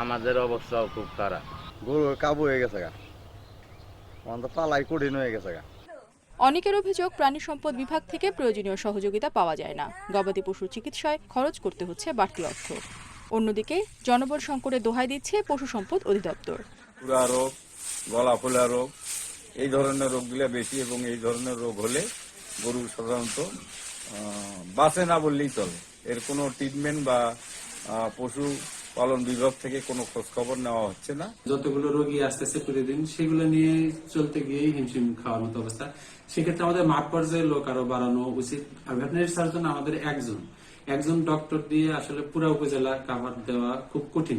আমাদের অবস্থাও খুব খারাপ। গরু কাবু হয়ে গেছে গা, পালাই কঠিন হয়ে গেছে গা। অনেকের অভিযোগ প্রাণী সম্পদ বিভাগ থেকে প্রয়োজনীয় সহযোগিতা পাওয়া যায় না। গবাদি পশুর চিকিৎসায় খরচ করতে হচ্ছে বাড়তি অর্থ। অন্যদিকে জনবল সংকটে দোহাই দিচ্ছে পশু সম্পদ অধিদপ্তর। পুরা রোগ, গলা ফোলা রোগ, এই ধরনের রোগগুলো বেশি, এবং এই ধরনের রোগ হলে গরু সাধারণত বাঁচে না বললেই চলে। এর কোনো ট্রিটমেন্ট বা পশু পালন বিভাগ থেকে কোনো খোঁজ খবর নেওয়া হচ্ছে না। যতগুলো রোগী আসতেছে প্রতিদিন, সেগুলো নিয়ে চলতে গিয়ে হিমশিম খাওয়ার মতো অবস্থা। সেক্ষেত্রে আমাদের মাঠ পর্যায়ে লোক আরো বাড়ানো উচিত। আর ভেটেরিনারি সার্জন আমাদের একজন ডক্টর দিয়ে আসলে পুরো উপজেলা কাভার দেওয়া খুব কঠিন।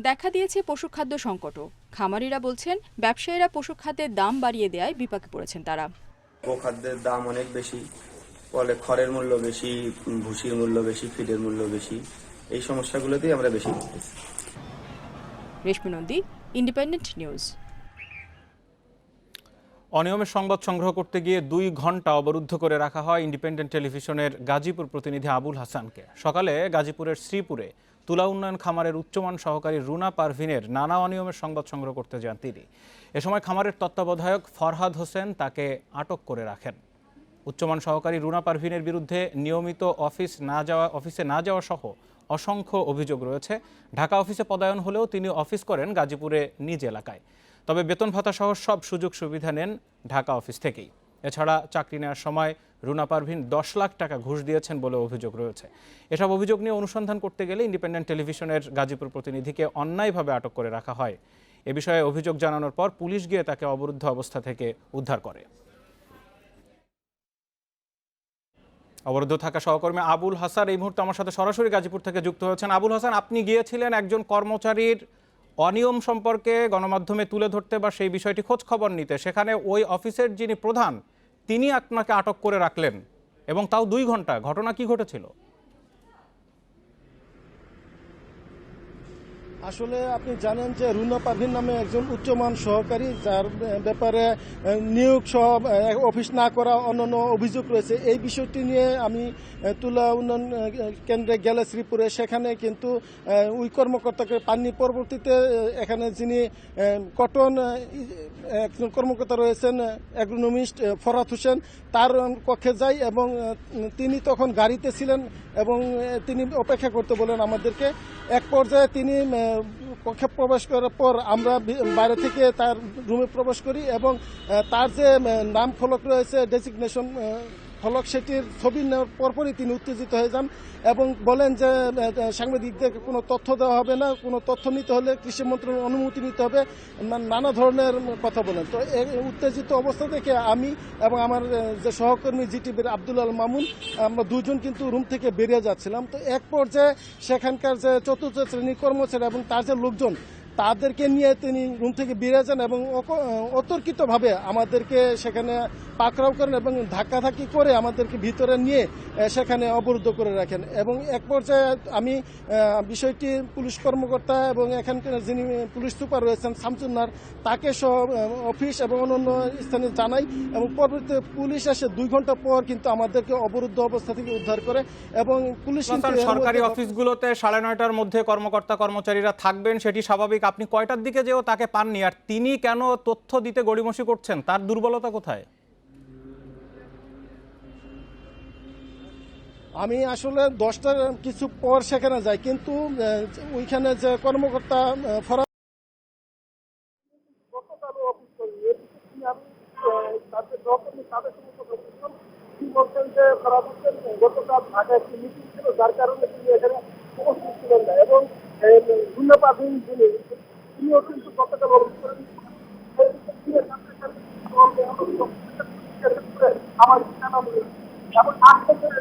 দেখা দিয়েছে পশুখাদ্য সংকটও। খামারিরা বলছেন ব্যবসায়ীরা পশুখাদ্যের দাম বাড়িয়ে দেওয়ায় বিপাকে পড়েছেন তারা। গোখাদ্যের দাম অনেক বেশি, ফলে খড়ের মূল্য বেশি, ভুসির মূল্য বেশি, ফিডের মূল্য বেশি, এই সমস্যাগুলোতেই আমরা বেশি ভুগতেছি। রেশমি নন্দী, ইন্ডিপেন্ডেন্ট নিউজ। অনিয়মের সংবাদ সংগ্রহ করতে গিয়ে 2 ঘন্টা অবরুদ্ধ করে রাখা হয় ইন্ডিপেন্ডেন্ট টেলিভিশনের গাজীপুর প্রতিনিধি আবুল হাসানকে। সকালে গাজীপুরের শ্রীপুরে তুলা উন্নয়ন খামারের উচ্চমান সহকারী রুনা পারভিনের নানা অনিয়মের সংবাদ সংগ্রহ করতে যান তিনি। এ সময় খামারের তত্ত্বাবধায়ক ফরহাদ হোসেন তাকে আটক করে রাখেন। উচ্চমান সহকারী রুনা পারভিনের বিরুদ্ধে নিয়মিত অফিসে না যাওয়া সহ অসংখ্য অভিযোগ রয়েছে। ঢাকা অফিসে পদায়ন হলেও তিনি অফিস করেন গাজীপুরে নিজ এলাকায়। তবে বেতন ভাতা সহ সব সুযোগ সুবিধা নেন ঢাকা অফিস থেকেই। এছাড়া চাকরি নেওয়ার সময় রুনা পারভিন 10 লাখ টাকা ঘুষ দিয়েছেন বলে অভিযোগ রয়েছে। এসব অভিযোগ নিয়ে অনুসন্ধান করতে গেলে ইন্ডিপেন্ডেন্ট টেলিভিশনের গাজীপুর প্রতিনিধিকে অন্যায়ভাবে আটক করে রাখা হয়। এ বিষয়ে অভিযোগ জানানোর পর পুলিশ গিয়ে তাকে অবরুদ্ধ অবস্থা থেকে উদ্ধার করে। অবরুদ্ধ থাকা সহকর্মী আবুল হাসান এই মুহূর্তে আমার সাথে সরাসরি গাজীপুর থেকে যুক্ত হয়েছেন। আবুল হাসান, আপনি গিয়েছিলেন একজন কর্মচারীর অনিয়ম সম্পর্কে গণমাধ্যমে তুলে ধরতে বা সেই বিষয়টি খোঁজ খবর নিতে। সেখানে ওই অফিসের যিনি প্রধান তিনি আপনাকে আটক করে রাখলেন এবং তাও 2 ঘন্টা। ঘটনা কি ঘটেছিল? আসলে আপনি জানেন যে রুনা পারভিন নামে একজন উচ্চমান সহকারী, যার ব্যাপারে নিয়োগ সহ অফিস না করা অন্যান্য অভিযোগ রয়েছে। এই বিষয়টি নিয়ে আমি তুলা উন্নয়ন কেন্দ্রে গেলে শ্রীপুরে, সেখানে কিন্তু ওই কর্মকর্তাকে পাননি। পরবর্তীতে এখানে যিনি কটন একজন কর্মকর্তা রয়েছেন অ্যাগ্রোনমিস্ট ফরহাদ হোসেন, তার কক্ষে যাই এবং তিনি তখন গাড়িতে ছিলেন এবং তিনি অপেক্ষা করতে বলেন আমাদেরকে। এক পর্যায়ে তিনি কক্ষে প্রবেশ করার পর আমরা বাইরে থেকে তার রুমে প্রবেশ করি এবং তার যে নাম ফলক রয়েছে, ডেজিগনেশন ফলক, সেটির ছবি নেওয়ার পরপরই তিনি উত্তেজিত হয়ে যান এবং বলেন যে সাংবাদিকদেরকে কোনো তথ্য দেওয়া হবে না, কোনো তথ্য নিতে হলে কৃষি মন্ত্রণালয়ের অনুমতি নিতে হবে, নানা ধরনের কথা বলেন। তো এই উত্তেজিত অবস্থা দেখে আমি এবং আমার যে সহকর্মী জিটিভির আব্দুল আল মামুন, আমরা 2 জন কিন্তু রুম থেকে বেরিয়ে যাচ্ছিলাম। তো এক পর্যায়ে সেখানকার যে চতুর্থ শ্রেণীর কর্মচারী এবং তার যে লোকজন, তাদেরকে নিয়ে তিনি রুম থেকে বেরিয়ে যান এবং অতর্কিতভাবে আমাদেরকে সেখানে পাকড়াও করেন এবং ধাক্কাধাক্কি করে আমাদেরকে ভিতরে নিয়ে সেখানে অবরুদ্ধ করে রাখেন। এবং এক পর্যায়ে আমি বিষয়টি পুলিশ কর্মকর্তা এবং এখানকার যিনি পুলিশ সুপার রয়েছেন শামসুন্নার, তাকে সহ অফিস এবং অন্যান্য স্থানে জানাই এবং পরবর্তীতে পুলিশ এসে 2 ঘন্টা পর কিন্তু আমাদেরকে অবরুদ্ধ অবস্থা থেকে উদ্ধার করে। এবং পুলিশ সরকারি অফিসগুলোতে 9:30টার মধ্যে কর্মকর্তা কর্মচারীরা থাকবেন, সেটি স্বাভাবিক। আপনি কয়টার দিকে যেও তাকে পাননি, আর তিনি কেন তথ্য দিতে গড়িমসি করছেন? তার দুর্বলতা কোথায়? আমি আসলে 10টার কিছু পর সেখানে যাই, কিন্তু ওইখানে যে কর্মকর্তা ফরহাদ বলছেন যে গতকাল ঢাকায় একটি মিটিং ছিল, যার কারণে তিনি এখানে উপস্থিত ছিলেন না এবং রুনা পারভিন তিনিও কিন্তু গতকাল অবস্থ করেন। আমার জানা এবং হাসপাতালে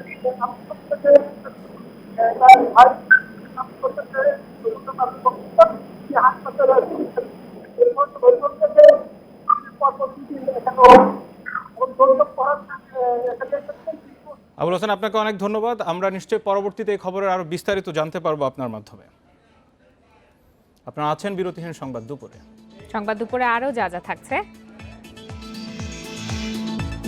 আবুল হোসেন, আপনাকে অনেক ধন্যবাদ। আমরা নিশ্চয়ই পরবর্তীতে এই খবরের আরো বিস্তারিত জানতে পারবো আপনার মাধ্যমে। আপনারা আছেন বিরতিহীন সংবাদ দুপুরে। সংবাদ দুপুরে আরও যা যা থাকছে: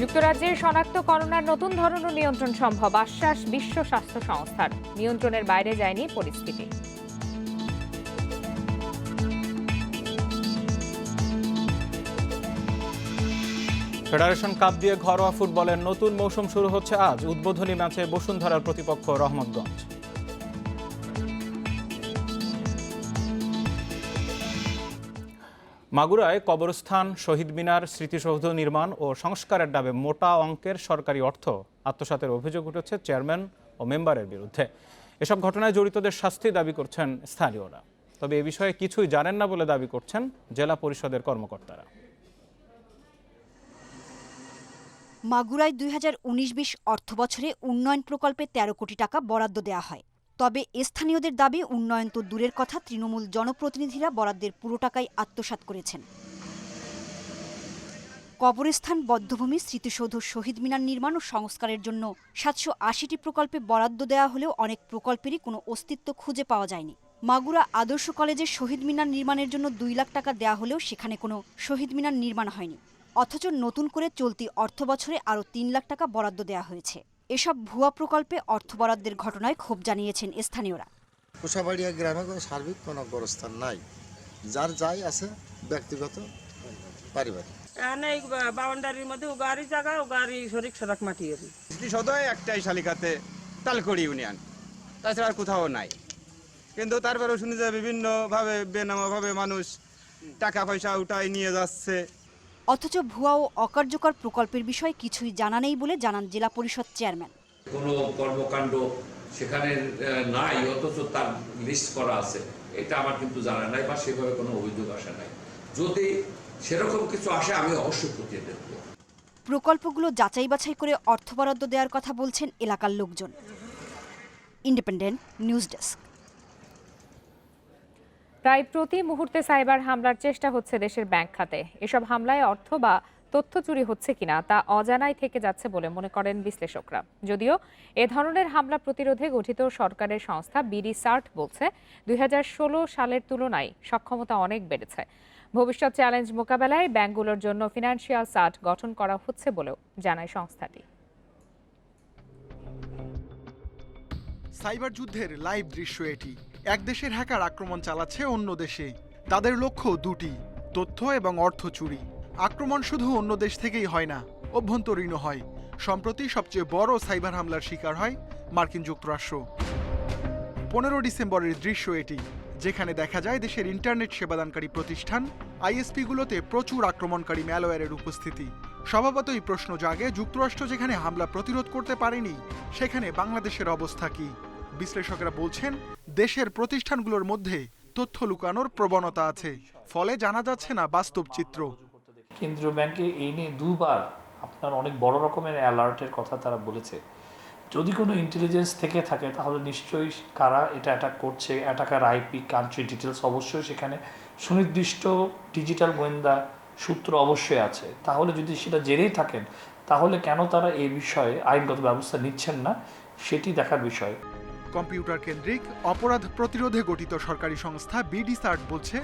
যুক্তরাজ্যে শনাক্ত করোনার নতুন ধরনের নিয়ন্ত্রণ সম্ভব, আশ্বাস বিশ্ব স্বাস্থ্য সংস্থার। নিয়ন্ত্রণের বাইরে যায়নি পরিস্থিতি। ফেডারেশন কাপ দিয়ে ঘরোয়া ফুটবলের নতুন মৌসুম শুরু হচ্ছে আজ। উদ্বোধনী ম্যাচে বসুন্ধরার প্রতিপক্ষ রহমতগঞ্জ। মাগুরায় কবরস্থান, শহীদ মিনার, স্মৃতিসৌধ নির্মাণ ও সংস্কারের দাবে মোটা অঙ্কের সরকারি অর্থ আত্মসাতের অভিযোগ উঠেছে চেয়ারম্যান ও মেম্বারের বিরুদ্ধে। এসব ঘটনায় জড়িতদের শাস্তি দাবি করছেন স্থানীয়রা। তবে এ বিষয়ে কিছুই জানেন না বলে দাবি করছেন জেলা পরিষদের কর্মকর্তারা। মাগুরায় 2019-20 অর্থবছরে উন্নয়ন প্রকল্পে 13 কোটি টাকা বরাদ্দ দেওয়া হয়। তবে স্থানীয়দের দাবি, উন্নয়ন তো দূরের কথা, তৃণমূল জনপ্রতিনিধিরা বরাদ্দের পুরো টাকাই আত্মসাৎ করেছেন। কবরস্থান, বধ্যভূমি, স্মৃতিসৌধ, শহীদ মিনার নির্মাণ ও সংস্কারের জন্য 780টি প্রকল্পে বরাদ্দ দেওয়া হলেও অনেক প্রকল্পেরই কোনো অস্তিত্ব খুঁজে পাওয়া যায়নি। মাগুরা আদর্শ কলেজে শহীদ মিনার নির্মাণের জন্য 2 লাখ টাকা দেওয়া হলেও সেখানে কোনো শহীদ মিনার নির্মাণ হয়নি। অথচ নতুন করে চলতি অর্থবছরে আরও 3 লাখ টাকা বরাদ্দ দেওয়া হয়েছে। এসব ভুয়া প্রকল্পে অর্থ বরাদ্দের ঘটনায় ক্ষোভ জানিয়েছেন স্থানীয়রা। কোষাবাড়িয়া গ্রামে কোনো সার্বিক কোনো গোরস্থান নাই, যার যাই আছে ব্যক্তিগত পারিবারিক। বাউন্ডারির মধ্যে গাড়ি জায়গা ও গাড়ি শরিক সড়ক মাটি সদয় একটাই শালিকাতে তালকড়ি ইউনিয়ন, তাছাড়া আর কোথাও নাই। কিন্তু তারপরেও শুনি যে বিভিন্নভাবে বেনামাভাবে মানুষ টাকা পয়সা উঠায় নিয়ে যাচ্ছে। অথচ ভুয়া ও অকার্যকর প্রকল্পের বিষয়ে কিছুই জানা নেই বলে জানান জেলা পরিষদ চেয়ারম্যান। কোনো কর্মকাণ্ড সেখানে নাই, অথচ তার লিস্ট করা আছে, এটা আমার কিন্তু জানা নাই বা সেভাবে কোনো অভিযোগ আসে নাই। যদি সেরকম কিছু আসে আমি অবশ্যই খতিয়ে দেখব। প্রকল্পগুলো যাচাই বাছাই করে অর্থ বরাদ্দ দেওয়ার কথা বলছেন এলাকার লোকজন। Independent news desk. প্রায় প্রতি মুহূর্তে সাইবার হামলার চেষ্টা হচ্ছে দেশের ব্যাংক খাতে। এসব হামলায় অর্থ বা তথ্য চুরি হচ্ছে কিনা তা অজানাই থেকে যাচ্ছে বলে মনে করেন বিশ্লেষকরা। যদিও এ ধরনের হামলা প্রতিরোধে গঠিত সরকারের সংস্থা বিডি সার্ট বলছে 2016 সালের তুলনায় সক্ষমতা অনেক বেড়েছে। ভবিষ্যৎ চ্যালেঞ্জ মোকাবেলায় ব্যাংকগুলোর জন্য ফিনান্সিয়াল সার্ট গঠন করা হচ্ছে বলেও জানায় সংস্থাটি। সাইবার যুদ্ধের লাইভ দৃশ্য এটি। এক দেশের হ্যাকার আক্রমণ চালাচ্ছে অন্য দেশে। তাদের লক্ষ্য দুটি, তথ্য এবং অর্থ চুরি। আক্রমণ শুধু অন্য দেশ থেকেই হয় না, অভ্যন্তরীণও হয়। সম্প্রতি সবচেয়ে বড় সাইবার হামলার শিকার হয় মার্কিন যুক্তরাষ্ট্র। 15 ডিসেম্বরের দৃশ্য এটি, যেখানে দেখা যায় দেশের ইন্টারনেট সেবাদানকারী প্রতিষ্ঠান আইএসপিগুলোতে প্রচুর আক্রমণকারী ম্যালওয়্যারের উপস্থিতি। স্বভাবতই প্রশ্ন জাগে, যুক্তরাষ্ট্র যেখানে হামলা প্রতিরোধ করতে পারেনি, সেখানে বাংলাদেশের অবস্থা কি? বিশ্লেষকরা বলছেন, দেশের প্রতিষ্ঠানগুলোর মধ্যে তথ্য লুকানোর প্রবণতা আছে, ফলে জানা যাচ্ছে না বাস্তব চিত্র। কেন্দ্রীয় ব্যাংকে এই নিয়ে দুবার আপনার অনেক বড় রকমের অ্যালার্টের কথা তারা বলেছে। যদি কোনো ইন্টেলিজেন্স থেকে থাকে তাহলে নিশ্চয়ই কারা এটা অ্যাটাক করছে, অ্যাটাকার আইপি, কান্ট্রি ডিটেলস অবশ্যই সেখানে সুনির্দিষ্ট ডিজিটাল গোয়েন্দা সূত্র অবশ্যই আছে। তাহলে যদি সেটা জেনেই থাকেন, তাহলে কেন তারা এই বিষয়ে আইনগত ব্যবস্থা নিচ্ছেন না, সেটি দেখার বিষয়। কম্পিউটার কেন্দ্রিক অপরাধ প্রতিরোধে গঠিত সরকারি সংস্থা বিডি সার্ট বলছে,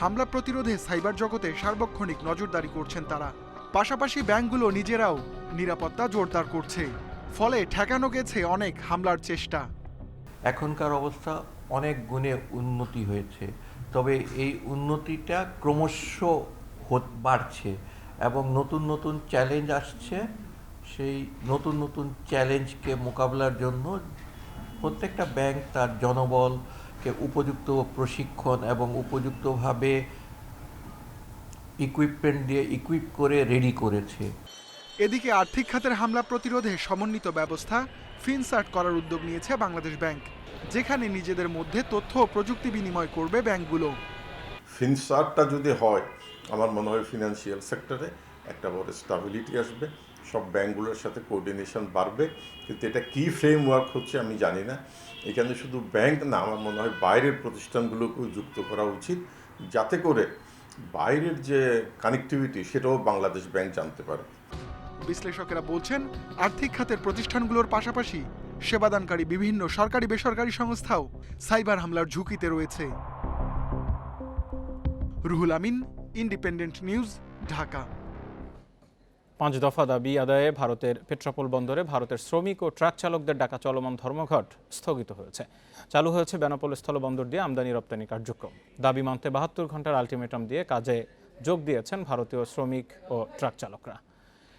হামলা প্রতিরোধে সাইবার জগতে সার্বক্ষণিক নজরদারি করছেন তারা। পাশাপাশি ব্যাংকগুলো নিজেরাও নিরাপত্তা জোরদার করছে, ফলে ঠেকানো গেছে অনেক হামলার চেষ্টা। এখনকার অবস্থা অনেক গুণে উন্নতি হয়েছে, তবে এই উন্নতিটা ক্রমশ বাড়ছে এবং নতুন নতুন চ্যালেঞ্জ আসছে। সেই নতুন নতুন চ্যালেঞ্জকে মোকাবেলার জন্য প্রত্যেকটা ব্যাংক তার জনবলকে উপযুক্ত প্রশিক্ষণ এবং উপযুক্তভাবে ইকুইপমেন্ট দিয়ে ইকুইপ করে রেডি করেছে। এদিকে আর্থিক খাতের হামলা প্রতিরোধে সমন্বিত ব্যবস্থা ফিনসার্ট করার উদ্যোগ নিয়েছে বাংলাদেশ ব্যাংক, যেখানে নিজেদের মধ্যে তথ্য ও প্রযুক্তি বিনিময় করবে ব্যাংকগুলো। ফিনসার্টটা যদি হয়, আমার মনে হয় ফিনান্সিয়াল সেক্টরে একটা বড় স্টেবিলিটি আসবে, সব ব্যাংকগুলোর সাথে কোঅর্ডিনেশন বাড়বে। কিন্তু এটা কি ফ্রেমওয়ার্ক হচ্ছে আমি জানি না। এখানে শুধু ব্যাংক না, আমার মনে হয় বাইরের প্রতিষ্ঠানগুলোকেও যুক্ত করা উচিত, যাতে করে বাইরের যে কানেক্টিভিটি সেটাও বাংলাদেশ ব্যাংক জানতে পারে। বিশ্লেষকেরা বলছেন আর্থিক খাতের প্রতিষ্ঠানগুলোর পাশাপাশি সেবাদানকারী বিভিন্ন সরকারি বেসরকারি সংস্থাও সাইবার হামলার ঝুঁকিতে রয়েছে। Ruhul Amin, independent News, Dhaka. 5 দফা দাবি আদায়ে ভারতের পেট্রাপোল বন্দরে ভারতের শ্রমিক ও ট্রাক চালকদের ডাকা চলমান ধর্মঘট স্থগিত হয়েছে। চালু হয়েছে বেনাপোল স্থলবন্দর দিয়ে আমদানি রপ্তানি কার্যক্রম। দাবি মানতে 72 ঘন্টার আলটিমেটাম দিয়ে কাজে যোগ দিয়েছেন ভারতীয় শ্রমিক ও ট্রাক চালকরা।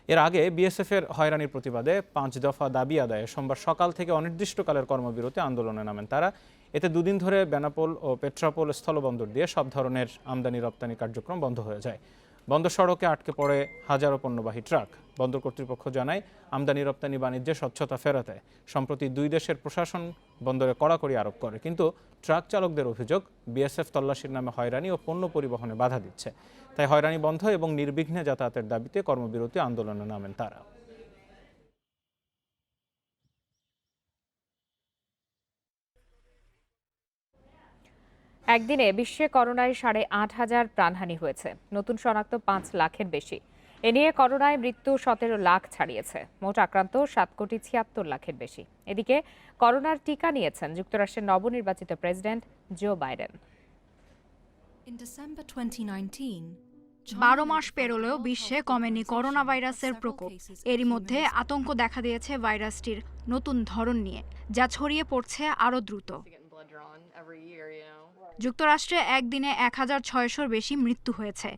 এর আগে বিএসএফের হয়রানির প্রতিবাদে 5 দফা দাবি আদায়ে সোমবার সকাল থেকে অনির্দিষ্টকালের কর্মবিরতি আন্দোলনে নামেন তারা। এতে দুদিন ধরে বেনাপোল ও পেট্রাপোল স্থলবন্দর দিয়ে সব ধরনের আমদানি রপ্তানি কার্যক্রম বন্ধ হয়ে যায়। বন্দর সড়কে আটকে পড়ে হাজারো পণ্যবাহী ট্রাক। বন্দর কর্তৃপক্ষ জানায়, আমদানি রপ্তানি বাণিজ্যে স্বচ্ছতা ফেরাতে সম্প্রতি দুই দেশের প্রশাসন বন্দরে কড়াকড়ি আরোপ করে। কিন্তু ট্রাক চালকদের অভিযোগ, বিএসএফ তল্লাশির নামে হয়রানি ও পণ্য পরিবহনে বাধা দিচ্ছে। তাই হয়রানি বন্ধ এবং নির্বিঘ্নে যাতায়াতের দাবিতে কর্মবিরতি আন্দোলনে নামেন তারা। একদিনে বিশ্বে করোনায় 8,500 প্রাণহানি হয়েছে, নতুন শনাক্ত 5 লাখের বেশি। এ নিয়ে করোনায় মৃত্যু 17 লাখ ছাড়িয়েছে, মোট আক্রান্ত 7,76 লাখের বেশি। এদিকে করোনার টিকা নিয়েছেন যুক্তরাষ্ট্রের নবনির্বাচিত প্রেসিডেন্ট জো বাইডেন। 12 মাস পেরোলেও বিশ্বে কমেনি করোনা ভাইরাসের প্রকোপ। এরই মধ্যে আতঙ্ক দেখা দিয়েছে ভাইরাসটির নতুন ধরন নিয়ে, যা ছড়িয়ে পড়ছে আরও দ্রুত। যুক্তরাষ্ট্রে একদিনে 1,600-র বেশি মৃত্যু হয়েছে।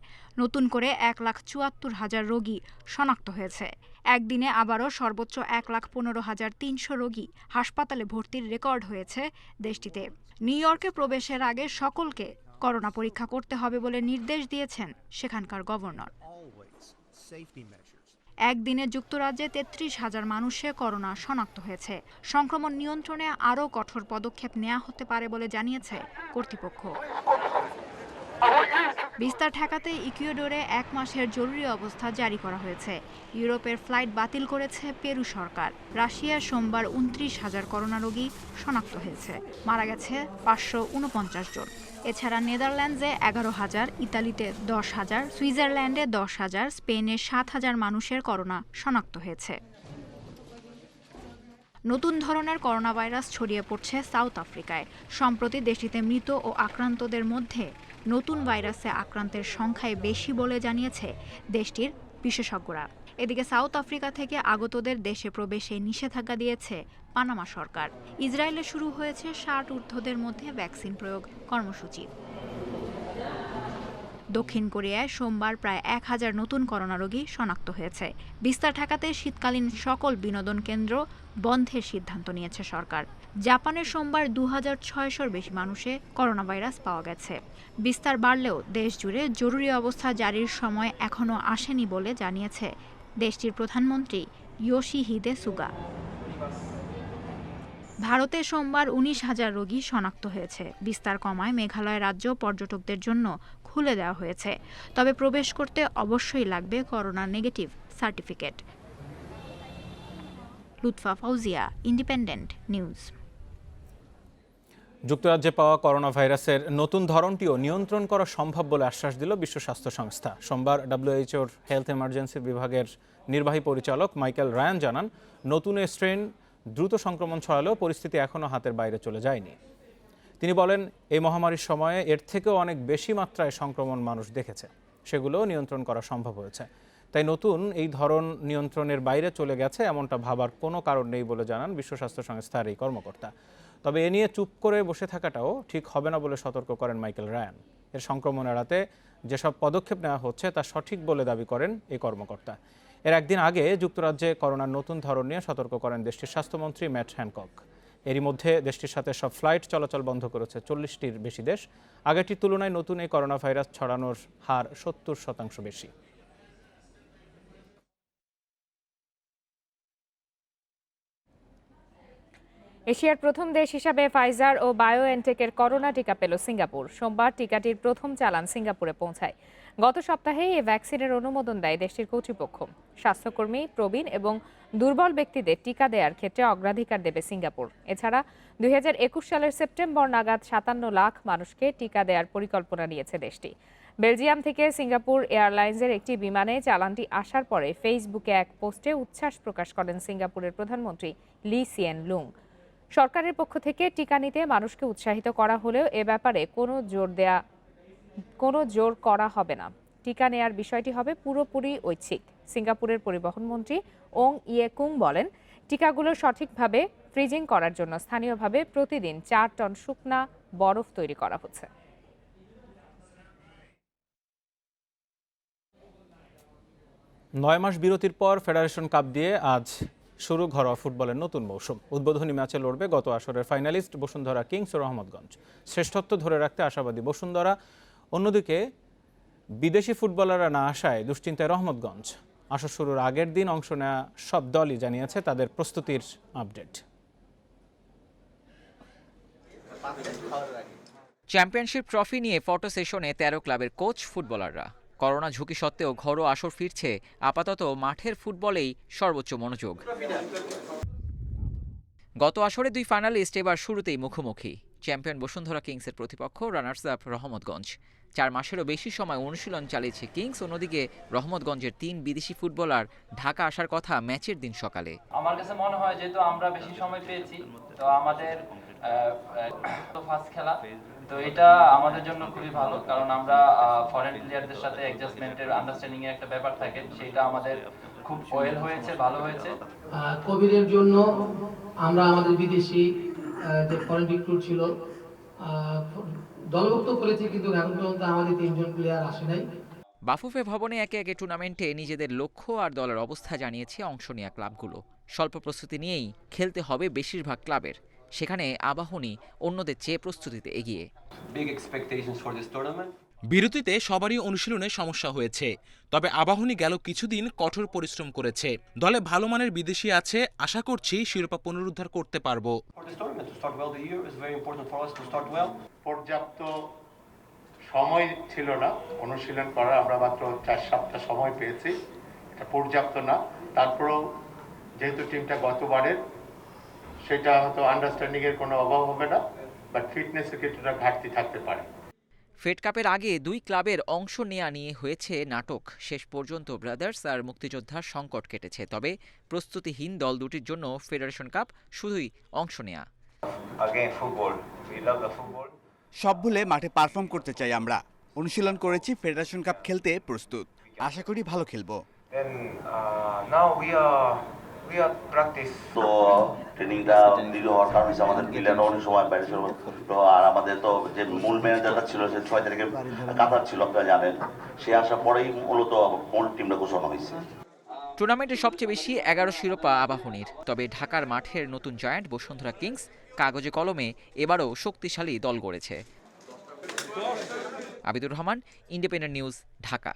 নতুন করে 1,74,000 রোগী শনাক্ত হয়েছে। একদিনে আবারও সর্বোচ্চ 1,15,300 রোগী হাসপাতালে ভর্তির রেকর্ড হয়েছে দেশটিতে। নিউ ইয়র্কে প্রবেশের আগে সকলকে করোনা পরীক্ষা করতে হবে বলে নির্দেশ দিয়েছেন সেখানকার গভর্নর। একদিনে যুক্তরাজ্যে 33,000 মানুষে করোনা শনাক্ত হয়েছে। সংক্রমণ নিয়ন্ত্রণে আরও কঠোর পদক্ষেপ নেওয়া হতে পারে বলে জানিয়েছে কর্তৃপক্ষ। বিস্তার ঠেকাতে ইকুয়েডরে 1 মাসের জরুরি অবস্থা জারি করা হয়েছে। ইউরোপের ফ্লাইট বাতিল করেছে পেরু সরকার। রাশিয়ায় সোমবার 29,000 করোনা রোগী শনাক্ত হয়েছে, মারা গেছে 549 জন। এছাড়া নেদারল্যান্ডসে 11,000, ইতালিতে 10,000, সুইজারল্যান্ডে 10,000, স্পেনে 7,000 মানুষের করোনা শনাক্ত হয়েছে। নতুন ধরনের করোনা ভাইরাস ছড়িয়ে পড়ছে সাউথ আফ্রিকায়। সম্প্রতি দেশটিতে মৃত ও আক্রান্তদের মধ্যে নতুন ভাইরাসে আক্রান্তের সংখ্যাই বেশি বলে জানিয়েছে দেশটির বিশেষজ্ঞরা। এদিকে সাউথ আফ্রিকা থেকে আগতদের দেশে প্রবেশে নিষেধাজ্ঞা দিয়েছে পানামা সরকার। ইসরায়েলে শুরু হয়েছে 60 ঊর্ধ্বদের মধ্যে ভ্যাকসিন প্রয়োগ কর্মসূচি। দক্ষিণ কোরিয়ায় সোমবার প্রায় 1,000 নতুন করোনা রোগী শনাক্ত হয়েছে। বিস্তার ঠেকাতে শীতকালীন সকল বিনোদন কেন্দ্র বন্ধের সিদ্ধান্ত নিয়েছে সরকার। জাপানের সোমবার 2,600-র বেশি মানুষে করোনা ভাইরাস পাওয়া গেছে। বিস্তার বাড়লেও দেশ জুড়ে জরুরি অবস্থা জারির সময় এখনও আসেনি বলে জানিয়েছে দেশটির প্রধানমন্ত্রী ইয়োশিহিদে সুগা। ভারতে সোমবার 19,000 রোগী শনাক্ত হয়েছে। বিস্তার কমায় মেঘালয় রাজ্য পর্যটকদের জন্য খুলে দেওয়া হয়েছে, তবে প্রবেশ করতে অবশ্যই লাগবে corona negative certificate. Lutfa Fauzia, independent news. যুক্তরাজ্যে পাওয়া করোনা ভাইরাসের নতুন ধরনটিও নিয়ন্ত্রণ করা সম্ভব বলে আশ্বাস দিল বিশ্ব স্বাস্থ্য সংস্থা। সোমবার ডব্লিউএইচওর হেলথ এমার্জেন্সি বিভাগের নির্বাহী পরিচালক মাইকেল রায়ান জানান, নতুন স্ট্রেন দ্রুত সংক্রমণ ছড়ালেও পরিস্থিতি এখনও হাতের বাইরে চলে যায়নি। তিনি বলেন, এই মহামারীর সময়ে এর থেকেও অনেক বেশি মাত্রায় সংক্রমণ মানুষ দেখেছে, সেগুলোও নিয়ন্ত্রণ করা সম্ভব হয়েছে। তাই নতুন এই ধরন নিয়ন্ত্রণের বাইরে চলে গেছে এমনটা ভাবার কোনো কারণ নেই বলে জানান বিশ্ব স্বাস্থ্য সংস্থার এই কর্মকর্তা। তবে এ নিয়ে চুপ করে বসে থাকাটাও ঠিক হবে না বলে সতর্ক করেন মাইকেল রায়ান। এর সংক্রমণ এড়াতে যেসব পদক্ষেপ নেওয়া হচ্ছে তা সঠিক বলে দাবি করেন এই কর্মকর্তা। এর একদিন আগে যুক্তরাজ্যে করোনার নতুন ধরন নিয়ে সতর্ক করেন দেশটির স্বাস্থ্যমন্ত্রী ম্যাট হ্যানকক। এরই মধ্যে দেশটির সাথে সব ফ্লাইট চলাচল বন্ধ করেছে 40টির বেশি দেশ। আগেরটির তুলনায় নতুন এই করোনা ভাইরাস ছড়ানোর হার 70% বেশি। এশিয়ার প্রথম দেশ হিসাবে ফাইজার ও বায়োএনটেকের করোনা টিকা পেল সিঙ্গাপুর। সোমবার টিকাটির প্রথম চালান সিঙ্গাপুরে পৌঁছায়। গত সপ্তাহে এই ভ্যাকসিনের অনুমোদন দেয় দেশটির কর্তৃপক্ষ। স্বাস্থ্যকর্মী, প্রবীণ এবং দুর্বল ব্যক্তিদের টিকা দেওয়ার ক্ষেত্রে অগ্রাধিকার দেবে সিঙ্গাপুর। এছাড়া 2021 সালের সেপ্টেম্বর নাগাদ 57 লাখ মানুষকে টিকা দেওয়ার পরিকল্পনা নিয়েছে দেশটি। বেলজিয়াম থেকে সিঙ্গাপুর এয়ারলাইন্সের একটি বিমানে চালানটি আসার পরে ফেসবুকে এক পোস্টে উচ্ছ্বাস প্রকাশ করেন সিঙ্গাপুরের প্রধানমন্ত্রী লি সিয়েন লুং। সরকারের পক্ষ থেকে টিকা নিতে মানুষকে উৎসাহিত করা হলেও এ ব্যাপারে কোনো জোর করা হবে না। টিকা নেয়ার বিষয়টি হবে পুরোপুরি ঐচ্ছিক। সিঙ্গাপুরের পরিবহন মন্ত্রী ওং ইয়ে কুং বলেন, টিকাগুলো সঠিকভাবে ফ্রিজিং করার জন্য স্থানীয়ভাবে প্রতিদিন 4 টন শুকনা বরফ তৈরি করা হচ্ছে। নয় মাস বিরতির পর ফেডারেশন কাপ দিয়ে আজ শুরু ঘরোয়া ফুটবলের নতুন মৌসুম। উদ্বোধনী ম্যাচে লড়বে গত আসরের ফাইনালিস্ট বসুন্ধরা কিংস ও রহমতগঞ্জ। শ্রেষ্ঠত্ব ধরে রাখতে আশাবাদী বসুন্ধরা। অন্যদিকে বিদেশি ফুটবলাররা না আসায় দুশ্চিন্তায় রহমতগঞ্জ। আসর শুরুর আগের দিন অংশ নেওয়া সব দলই জানিয়েছে তাদের প্রস্তুতির আপডেট। চ্যাম্পিয়নশিপ ট্রফি নিয়ে ফটো সেশনে 13 ক্লাবের কোচ ফুটবলাররা। করোনা ঝুঁকি সত্ত্বেও ঘরোয়া আসর ফিরছে, আপাতত মাঠের ফুটবলেই সর্বোচ্চ মনোযোগ। গত আসরে 2 ফাইনালিস্ট এবার শুরুতেই মুখোমুখি। চ্যাম্পিয়ন বসুন্ধরা কিংসের প্রতিপক্ষ রানার্স আপ রহমতগঞ্জ। 4 মাসেরও বেশি সময় অনুশীলন চালিয়েছে কিংস। অন্যদিকে রহমতগঞ্জের 3 বিদেশি ফুটবলার ঢাকা আসার কথা ম্যাচের দিন সকালে। আমার কাছে মনে হয় যেহেতু আমরা বেশি সময় পেয়েছি, তো আমাদের ফার্স্ট খেলা, তো এটা আমাদের জন্য খুবই ভালো, কারণ আমরা ফরেন প্লেয়ারদের সাথে অ্যাডজাস্টমেন্টের আন্ডারস্ট্যান্ডিং এর একটা ব্যাপার থাকে, সেটা আমাদের খুব ওয়েল হয়েছে, ভালো হয়েছে। কোভিডের জন্য আমরা আমাদের বিদেশি যে ফরেন রিক্রুট ছিল দলভুক্ত করেছি, কিন্তু এখন পর্যন্ত আমাদের 3 জন প্লেয়ার আসে নাই। বাফুফে ভবনে একে একে টুর্নামেন্টে নিজেদের লক্ষ্য আর দলের অবস্থা জানিয়েছে অংশ নেওয়া ক্লাবগুলো। স্বল্প প্রস্তুতি নিয়েই খেলতে হবে বেশিরভাগ ক্লাবের। সেখানে আবাহনী অন্যদের চেয়ে প্রস্তুতিতে এগিয়ে। বিরতিতে সবারই অনুশীলনে সমস্যা হয়েছে, তবে আবাহনী গেল কিছুদিন কঠোর পরিশ্রম করেছে। দলে ভালো মানের বিদেশি আছে, আশা করছি শিরোপা পুনরুদ্ধার করতে পারবো। পর্যাপ্ত সময় ছিল না অনুশীলন করার, আমরা মাত্র 4 সপ্তাহ সময় পেয়েছি, এটা পর্যাপ্ত না। তারপরেও যেহেতু টিমটা গতবারের, সেটা হয়তো আন্ডারস্ট্যান্ডিং এর কোনো অভাব হবে না, বাট ফিটনেসের কিছুটা ঘাটতি থাকতে পারে। ফেড কাপের আগে 2 ক্লাবের অংশ নেওয়া নিয়ে হয়েছে নাটক। শেষ পর্যন্ত ব্রাদার্স আর মুক্তিযোদ্ধার সংকট কেটেছে। তবে প্রস্তুতিহীন দল দুটির জন্য ফেডারেশন কাপ শুধুই অংশ নেওয়া। সব ভুলে মাঠে পারফর্ম করতে চাই আমরা। অনুশীলন করেছি, ফেডারেশন কাপ খেলতে প্রস্তুত। আশা করি ভালো খেলবো। তো ট্রেনিংটা দীর্ঘ হওয়ার কারণ হচ্ছে আমাদের প্লেয়াররা অনেক সময় বাইরে ছিল, আর আমাদের তো যে মূল ম্যানেজারটা ছিল সে 6 তারিখে কাতার ছিল, আপনারা জানেন। সে আসার পরেই মূলত মূল টিমটা ঘোষণা হয়েছে। টুর্নামেন্টে সবচেয়ে বেশি 11 শিরোপা আবাহনীর। তবে ঢাকার মাঠের নতুন জয়ান্ট বসুন্ধরা কিংস কাগজে কলমে এবারও শক্তিশালী দল গড়েছে। Abidur Rahman, Independent News, Dhaka.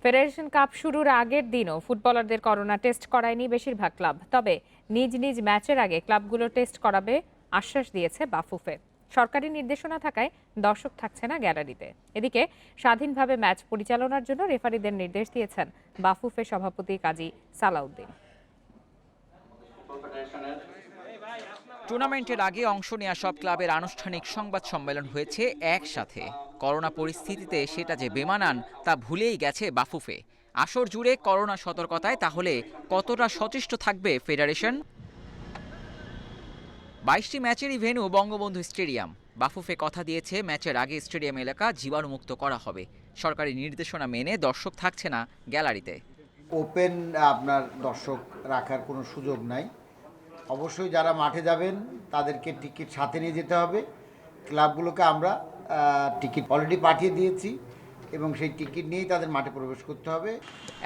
Federation Cup শুরুর আগের দিনও ফুটবলারদের করোনা টেস্ট করায়নি বেশিরভাগ ক্লাব। তবে নিজ নিজ ম্যাচের আগে ক্লাবগুলো টেস্ট করাবে আশ্বাস দিয়েছে বাফুফে। সরকারি নির্দেশনা থাকায় দর্শক থাকছে না গ্যালারিতে। এদিকে স্বাধীনভাবে ম্যাচ পরিচালনার জন্য রেফারিদের নির্দেশ দিয়েছেন বাফুফে সভাপতি কাজী সালাউদ্দিন। টুর্নামেন্টের আগে অংশ নেওয়া সব ক্লাবের আনুষ্ঠানিক সংবাদ সম্মেলন হয়েছে একসাথে। করোনা পরিস্থিতিতে সেটা যে বেমানান তা ভুলেই গেছে বাফুফে। আসর জুড়ে করোনা সতর্কতায় তাহলে কতটা সচেষ্ট থাকবে ফেডারেশন? 22টি ম্যাচেরই ভেন্যু বঙ্গবন্ধু স্টেডিয়াম। বাফুফে কথা দিয়েছে ম্যাচের আগে স্টেডিয়াম এলাকা জীবাণুমুক্ত করা হবে। সরকারি নির্দেশনা মেনে দর্শক থাকছে না গ্যালারিতে। ওপেন আপনার দর্শক রাখার কোনো সুযোগ নাই। অবশ্যই যারা মাঠে যাবেন তাদেরকে টিকিট সাথে নিয়ে যেতে হবে। ক্লাবগুলোকে আমরা টিকিট অলরেডি পাঠিয়ে দিয়েছি এবং সেই টিকিট নিয়েই তাদের মাঠে প্রবেশ করতে হবে।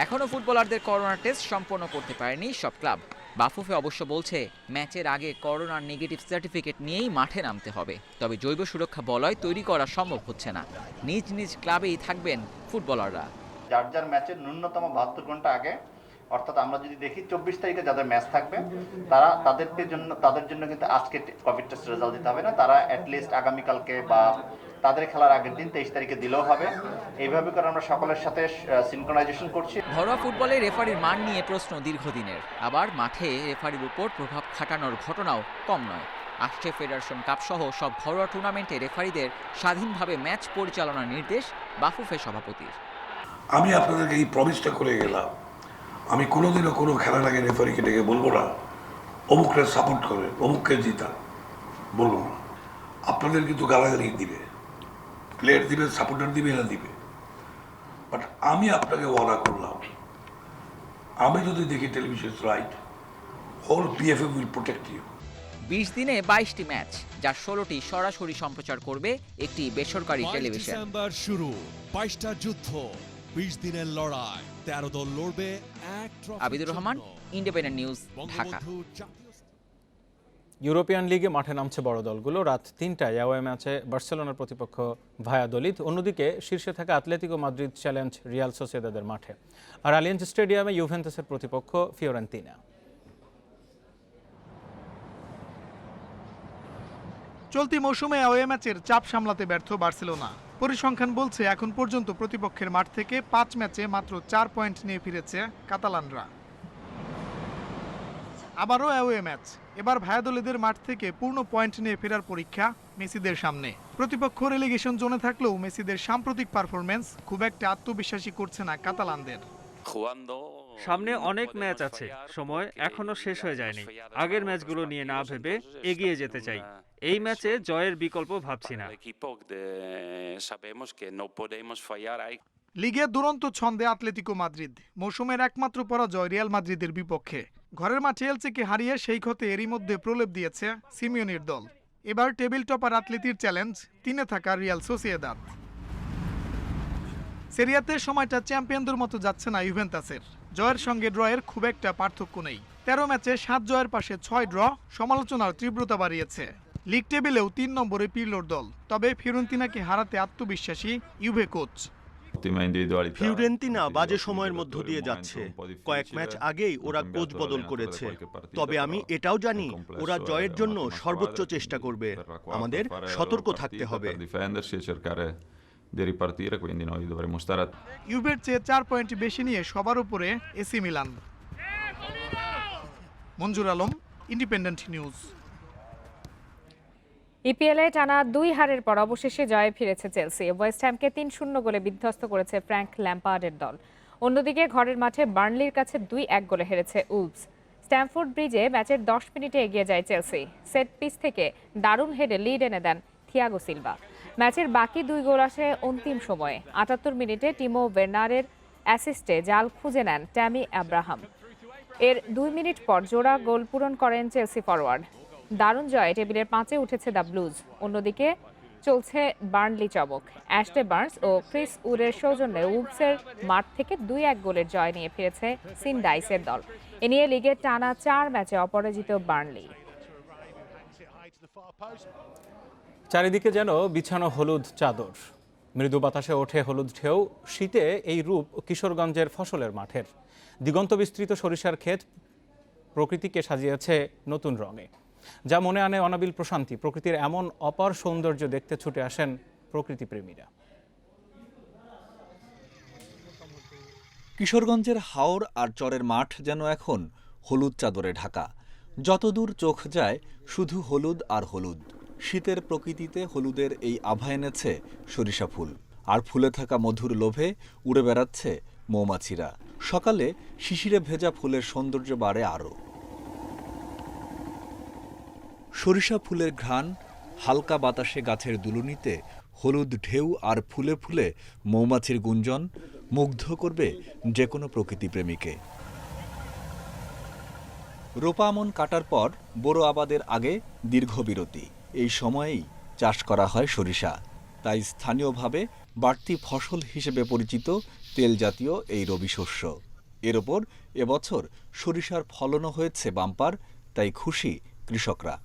এখনও ফুটবলারদের করোনা টেস্ট সম্পন্ন করতে পারেনি সব ক্লাব। বাফুফে অবশ্য বলছে ম্যাচের আগে করোনার নেগেটিভ সার্টিফিকেট নিয়েই মাঠে নামতে হবে। তবে জৈব সুরক্ষা বলয় তৈরি করা সম্ভব হচ্ছে না। নিজ নিজ ক্লাবেই থাকবেন ফুটবলাররা। যার যার ম্যাচের ন্যূনতম 72 ঘন্টা আগে, অর্থাৎ আমরা যদি দেখি 24 তারিখে যাদের ম্যাচ থাকবে তাদের জন্য কিন্তু আজকে কোভিড টেস্ট রেজাল্ট দিতে হবে না। তারা অ্যাটলিস্ট আগামীকালকে বা তাদের খেলার আগের দিন 23 তারিখে দিলেও হবে। এইভাবে করে আমরা সকলের সাথে সিনক্রোনাইজেশন করছি। ঘরোয়া ফুটবলে রেফারির মান নিয়ে প্রশ্ন দীর্ঘদিনের। আবার মাঠে রেফারির উপর প্রভাব খাটানোর ঘটনাও কম নয়। আসছে ফেডারেশন কাপ সহ সব ঘরোয়া টুর্নামেন্টে রেফারিদের স্বাধীনভাবে ম্যাচ পরিচালনার নির্দেশ বাফুফে সভাপতির। আমি আপনাদেরকে এই প্রমিসটা করে গেলাম, আমি কোনোদিনও কোনো খেলার আগে রেফারিকে ডেকে বলবো না অমুককে সাপোর্ট করে অমুককে জিতা, বলবো না। আপনাদের কিন্তু গালাগালি দিবে, প্লেয়ার দিবে, সাপোর্টার দিবে, এরা দিবে, বাট আমি আপনাকে ওয়াদা করলাম, আমি যদি দেখি television right, whole PFA will protect you. 20 দিনে 22টি ম্যাচ, যার 16টি সরাসরি সম্প্রচার করবে একটি বেসরকারি টেলিভিশন। ডিসেম্বর শুরু, 22টা যুদ্ধ, 20 দিনের লড়াই, 13 দল লড়বে এক trophy. Abidur Rahman, Independent News, Dhaka. European লিগে মাঠে নামছে বড় দলগুলো। রাত 3টায় অ্যাওয়ে ম্যাচে বার্সেলোনার প্রতিপক্ষ ভায়াদোলিদ, অন্যদিকে শীর্ষে থাকা আতলেতিকো মাদ্রিদ চ্যালেঞ্জ রিয়াল সোসিয়েদাদের মাঠে। আর আলিয়াঞ্জ স্টেডিয়ামে ইউভেন্টাসের প্রতিপক্ষ ফিওরেন্তিনা। চলতি মৌসুমে অ্যাওয়ে ম্যাচের চাপ সামলাতে ব্যর্থ বার্সেলোনা। পরিসংখ্যান বলছে এখন পর্যন্ত প্রতিপক্ষের মাঠ থেকে 5 ম্যাচে মাত্র 4 পয়েন্ট নিয়ে ফিরেছে কাতালানরা। আবারও অ্যাওয়ে ম্যাচ, এবার ভায়াদোলিদের মাঠ থেকে পূর্ণ পয়েন্ট নিয়ে ফেরার পরীক্ষা মেসিদের সামনে। প্রতিপক্ষ রেলিগেশন জোনে থাকলেও মেসিদের সাম্প্রতিক পারফরমেন্স খুব একটা আত্মবিশ্বাসী করছে না কাতালানদের। সামনে অনেক ম্যাচ আছে, সময় এখনো শেষ হয়ে যায়নি। আগের ম্যাচগুলো নিয়ে না ভেবে এগিয়ে যেতে চাই। এই ম্যাচে জয়ের বিকল্প ভাবছি না। লিগে দুরন্ত ছন্দে আতলেতিকো মাদ্রিদ, মৌসুমের একমাত্র পরাজয় রিয়াল মাদ্রিদের বিপক্ষে। ঘরের মাঠে এলসিকে হারিয়ে সেই ক্ষতে এরই মধ্যে প্রলেপ দিয়েছে সিমিওনির দল। এবার টেবিল টপার আতলেতির চ্যালেঞ্জ 3-এ থাকা রিয়াল সোসিয়েদাদ। সেরিয়াতে সময়টা চ্যাম্পিয়নদের মতো যাচ্ছে না ইউভেন্টাসের। জয়ের সঙ্গে ড্রয়ের খুব একটা পার্থক্য নেই। 13 ম্যাচে 7 জয়ের পাশে 6 ড্র সমালোচনার তীব্রতা বাড়িয়েছে। লিগ টেবিলেও 3 নম্বরে পিরলোর দল। তবে ফিওরেন্তিনাকে হারাতে আত্মবিশ্বাসী ইউভে কোচ। ফিওরেন্তিনা বাজে সময়ের মধ্য দিয়ে যাচ্ছে। কয়েক ম্যাচ আগেই ওরা কোচ বদল করেছে, তবে আমি এটাও জানি ওরা জয়ের জন্য সর্বোচ্চ চেষ্টা করবে। আমাদের সতর্ক থাকতে হবে। ইউভের চেয়ে 4 পয়েন্ট বেশি নিয়ে সবার উপরে এসি মিলান। মঞ্জুর আলম, ইন্ডিপেন্ডেন্ট নিউজ। ইপিএলে টানা 2 হারের পর অবশেষে জয়ে ফিরেছে চেলসি। ওয়েস্ট হ্যামকে 3-0 গোলে বিধ্বস্ত করেছে ফ্র্যাঙ্ক ল্যাম্পার্ডের দল। অন্যদিকে ঘরের মাঠে বার্নলির কাছে 2-1 গোলে হেরেছে উলভস। স্ট্যামফোর্ড ব্রিজে ম্যাচের 10 মিনিটে এগিয়ে যায় চেলসি। সেট পিস থেকে দারুণ হেডে লিড এনে দেন থিয়াগো সিলভা। ম্যাচের বাকি 2 গোল আসে অন্তিম সময়ে। 78 মিনিটে টিমো ওয়ের্নারের অ্যাসিস্টে জাল খুঁজে নেন ট্যামি আব্রাহাম। এর 2 মিনিট পর জোড়া গোল পূরণ করেন চেলসি ফরওয়ার্ড। দারুণ জয়ে টেবিলের 5-এ উঠেছে দ্য ব্লুজ। অন্যদিকে চলছে বার্নলি চমক। অ্যাশলে বার্নস ও ক্রিস উডের সৌজন্যে উলভসের মাঠ থেকে 2-1 গোলের জয় নিয়ে ফিরেছে সিন ডাইসের দল। এ নিয়ে লিগের টানা 4 ম্যাচে অপরাজিত বার্নলি। চারিদিকে যেন বিছানো হলুদ চাদর, মৃদু বাতাসে ওঠে হলুদ ঢেউ। শীতে এই রূপ কিশোরগঞ্জের ফসলের মাঠের। দিগন্ত বিস্তৃত সরিষার ক্ষেত প্রকৃতিকে সাজিয়েছে নতুন রঙে, যা মনে আনে অনাবিল প্রশান্তি। প্রকৃতির এমন অপার সৌন্দর্য দেখতে ছুটে আসেন প্রকৃতিপ্রেমীরা। কিশোরগঞ্জের হাওর আর চরের মাঠ যেন এখন হলুদ চাদরে ঢাকা। যতদূর চোখ যায় শুধু হলুদ আর হলুদ। শীতের প্রকৃতিতে হলুদের এই আভা এনেছে সরিষা ফুল, আর ফুলে থাকা মধুর লোভে উড়ে বেড়াচ্ছে মৌমাছিরা। সকালে শিশিরে ভেজা ফুলের সৌন্দর্য বাড়ে আরও। সরিষা ফুলের ঘ্রাণ, হালকা বাতাসে গাছের দুলুনিতে হলুদ ঢেউ আর ফুলে ফুলে মৌমাছির গুঞ্জন মুগ্ধ করবে যে কোনো প্রকৃতিপ্রেমীকে। রোপা আমন কাটার পর বোরো আবাদের আগে দীর্ঘ বিরতি। এই সময়েই চাষ করা হয় সরিষা, তাই স্থানীয়ভাবে বাড়তি ফসল হিসেবে পরিচিত তেল জাতীয় এই রবি শস্য। এর ওপর এবছর সরিষার ফলনও হয়েছে বাম্পার, তাই খুশি কৃষকরা।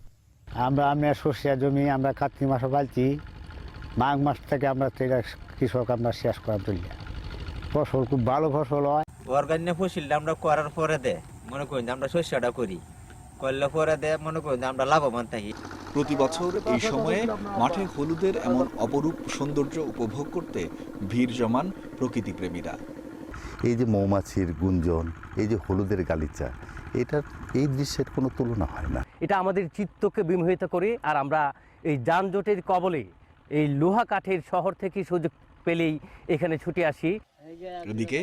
আমরা সরিষা জমি আমরা কার্তিক মাসে পালছি, মাঘ মাস থেকে আমরা কৃষক আমরা শেষ করা তুলি। ফসল খুব ভালো ফসল হয়। অর্গানিক ফসলটা আমরা করার পরে মনে করি আমরা সরিষাটা করি, করলে পরে মনে করি আমরা লাভবান থাকি। প্রতি বছর এই সময়ে মাঠে হলুদের এমন অপরূপ সৌন্দর্য উপভোগ করতে ভিড় জমান প্রকৃতিপ্রেমীরা। এই যে মৌমাছির গুঞ্জন, এই যে হলুদের গালিচা, এই দৃশ্যের কোনো তুলনা হয় না। এটা আমাদের চিত্তকে বিমোহিত করে, আর আমরা এই যানজটের কবলে এই লোহা কাঠের শহর থেকে সুযোগ পেলেই এখানে ছুটে আসি। এদিকে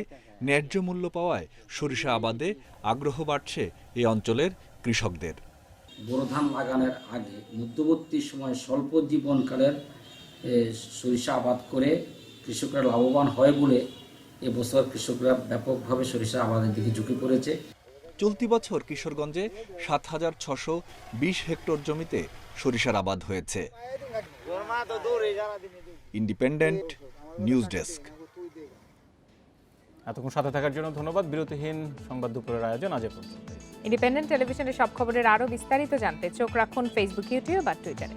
ন্যায্য মূল্য পাওয়ায় সরিষা আবাদে আগ্রহ বাড়ছে এই অঞ্চলের কৃষকদের। বোরো ধান লাগানোর আগে মধ্যবর্তী সময় স্বল্প জীবনকালের সরিষা আবাদ করে কৃষকরা লাভবান হয় বলে এবছর কৃষকরা ব্যাপকভাবে সরিষা আবাদের দিকে ঝুঁকে পড়েছে। চলতি বছর কিশোরগঞ্জে ৭,৬২০ হেক্টর জমিতে সরিষার আবাদ হয়েছে। Independent news desk. এতক্ষণ সাথে থাকার জন্য ধন্যবাদ। বিরতিহীন সংবাদ দুপুরের আয়োজন আজ পর্যন্ত। ইন্ডিপেন্ডেন্ট টেলিভিশনের সব খবরের আরও বিস্তারিত জানতে চোখ রাখুন ফেসবুক, ইউটিউব আর টুইটারে।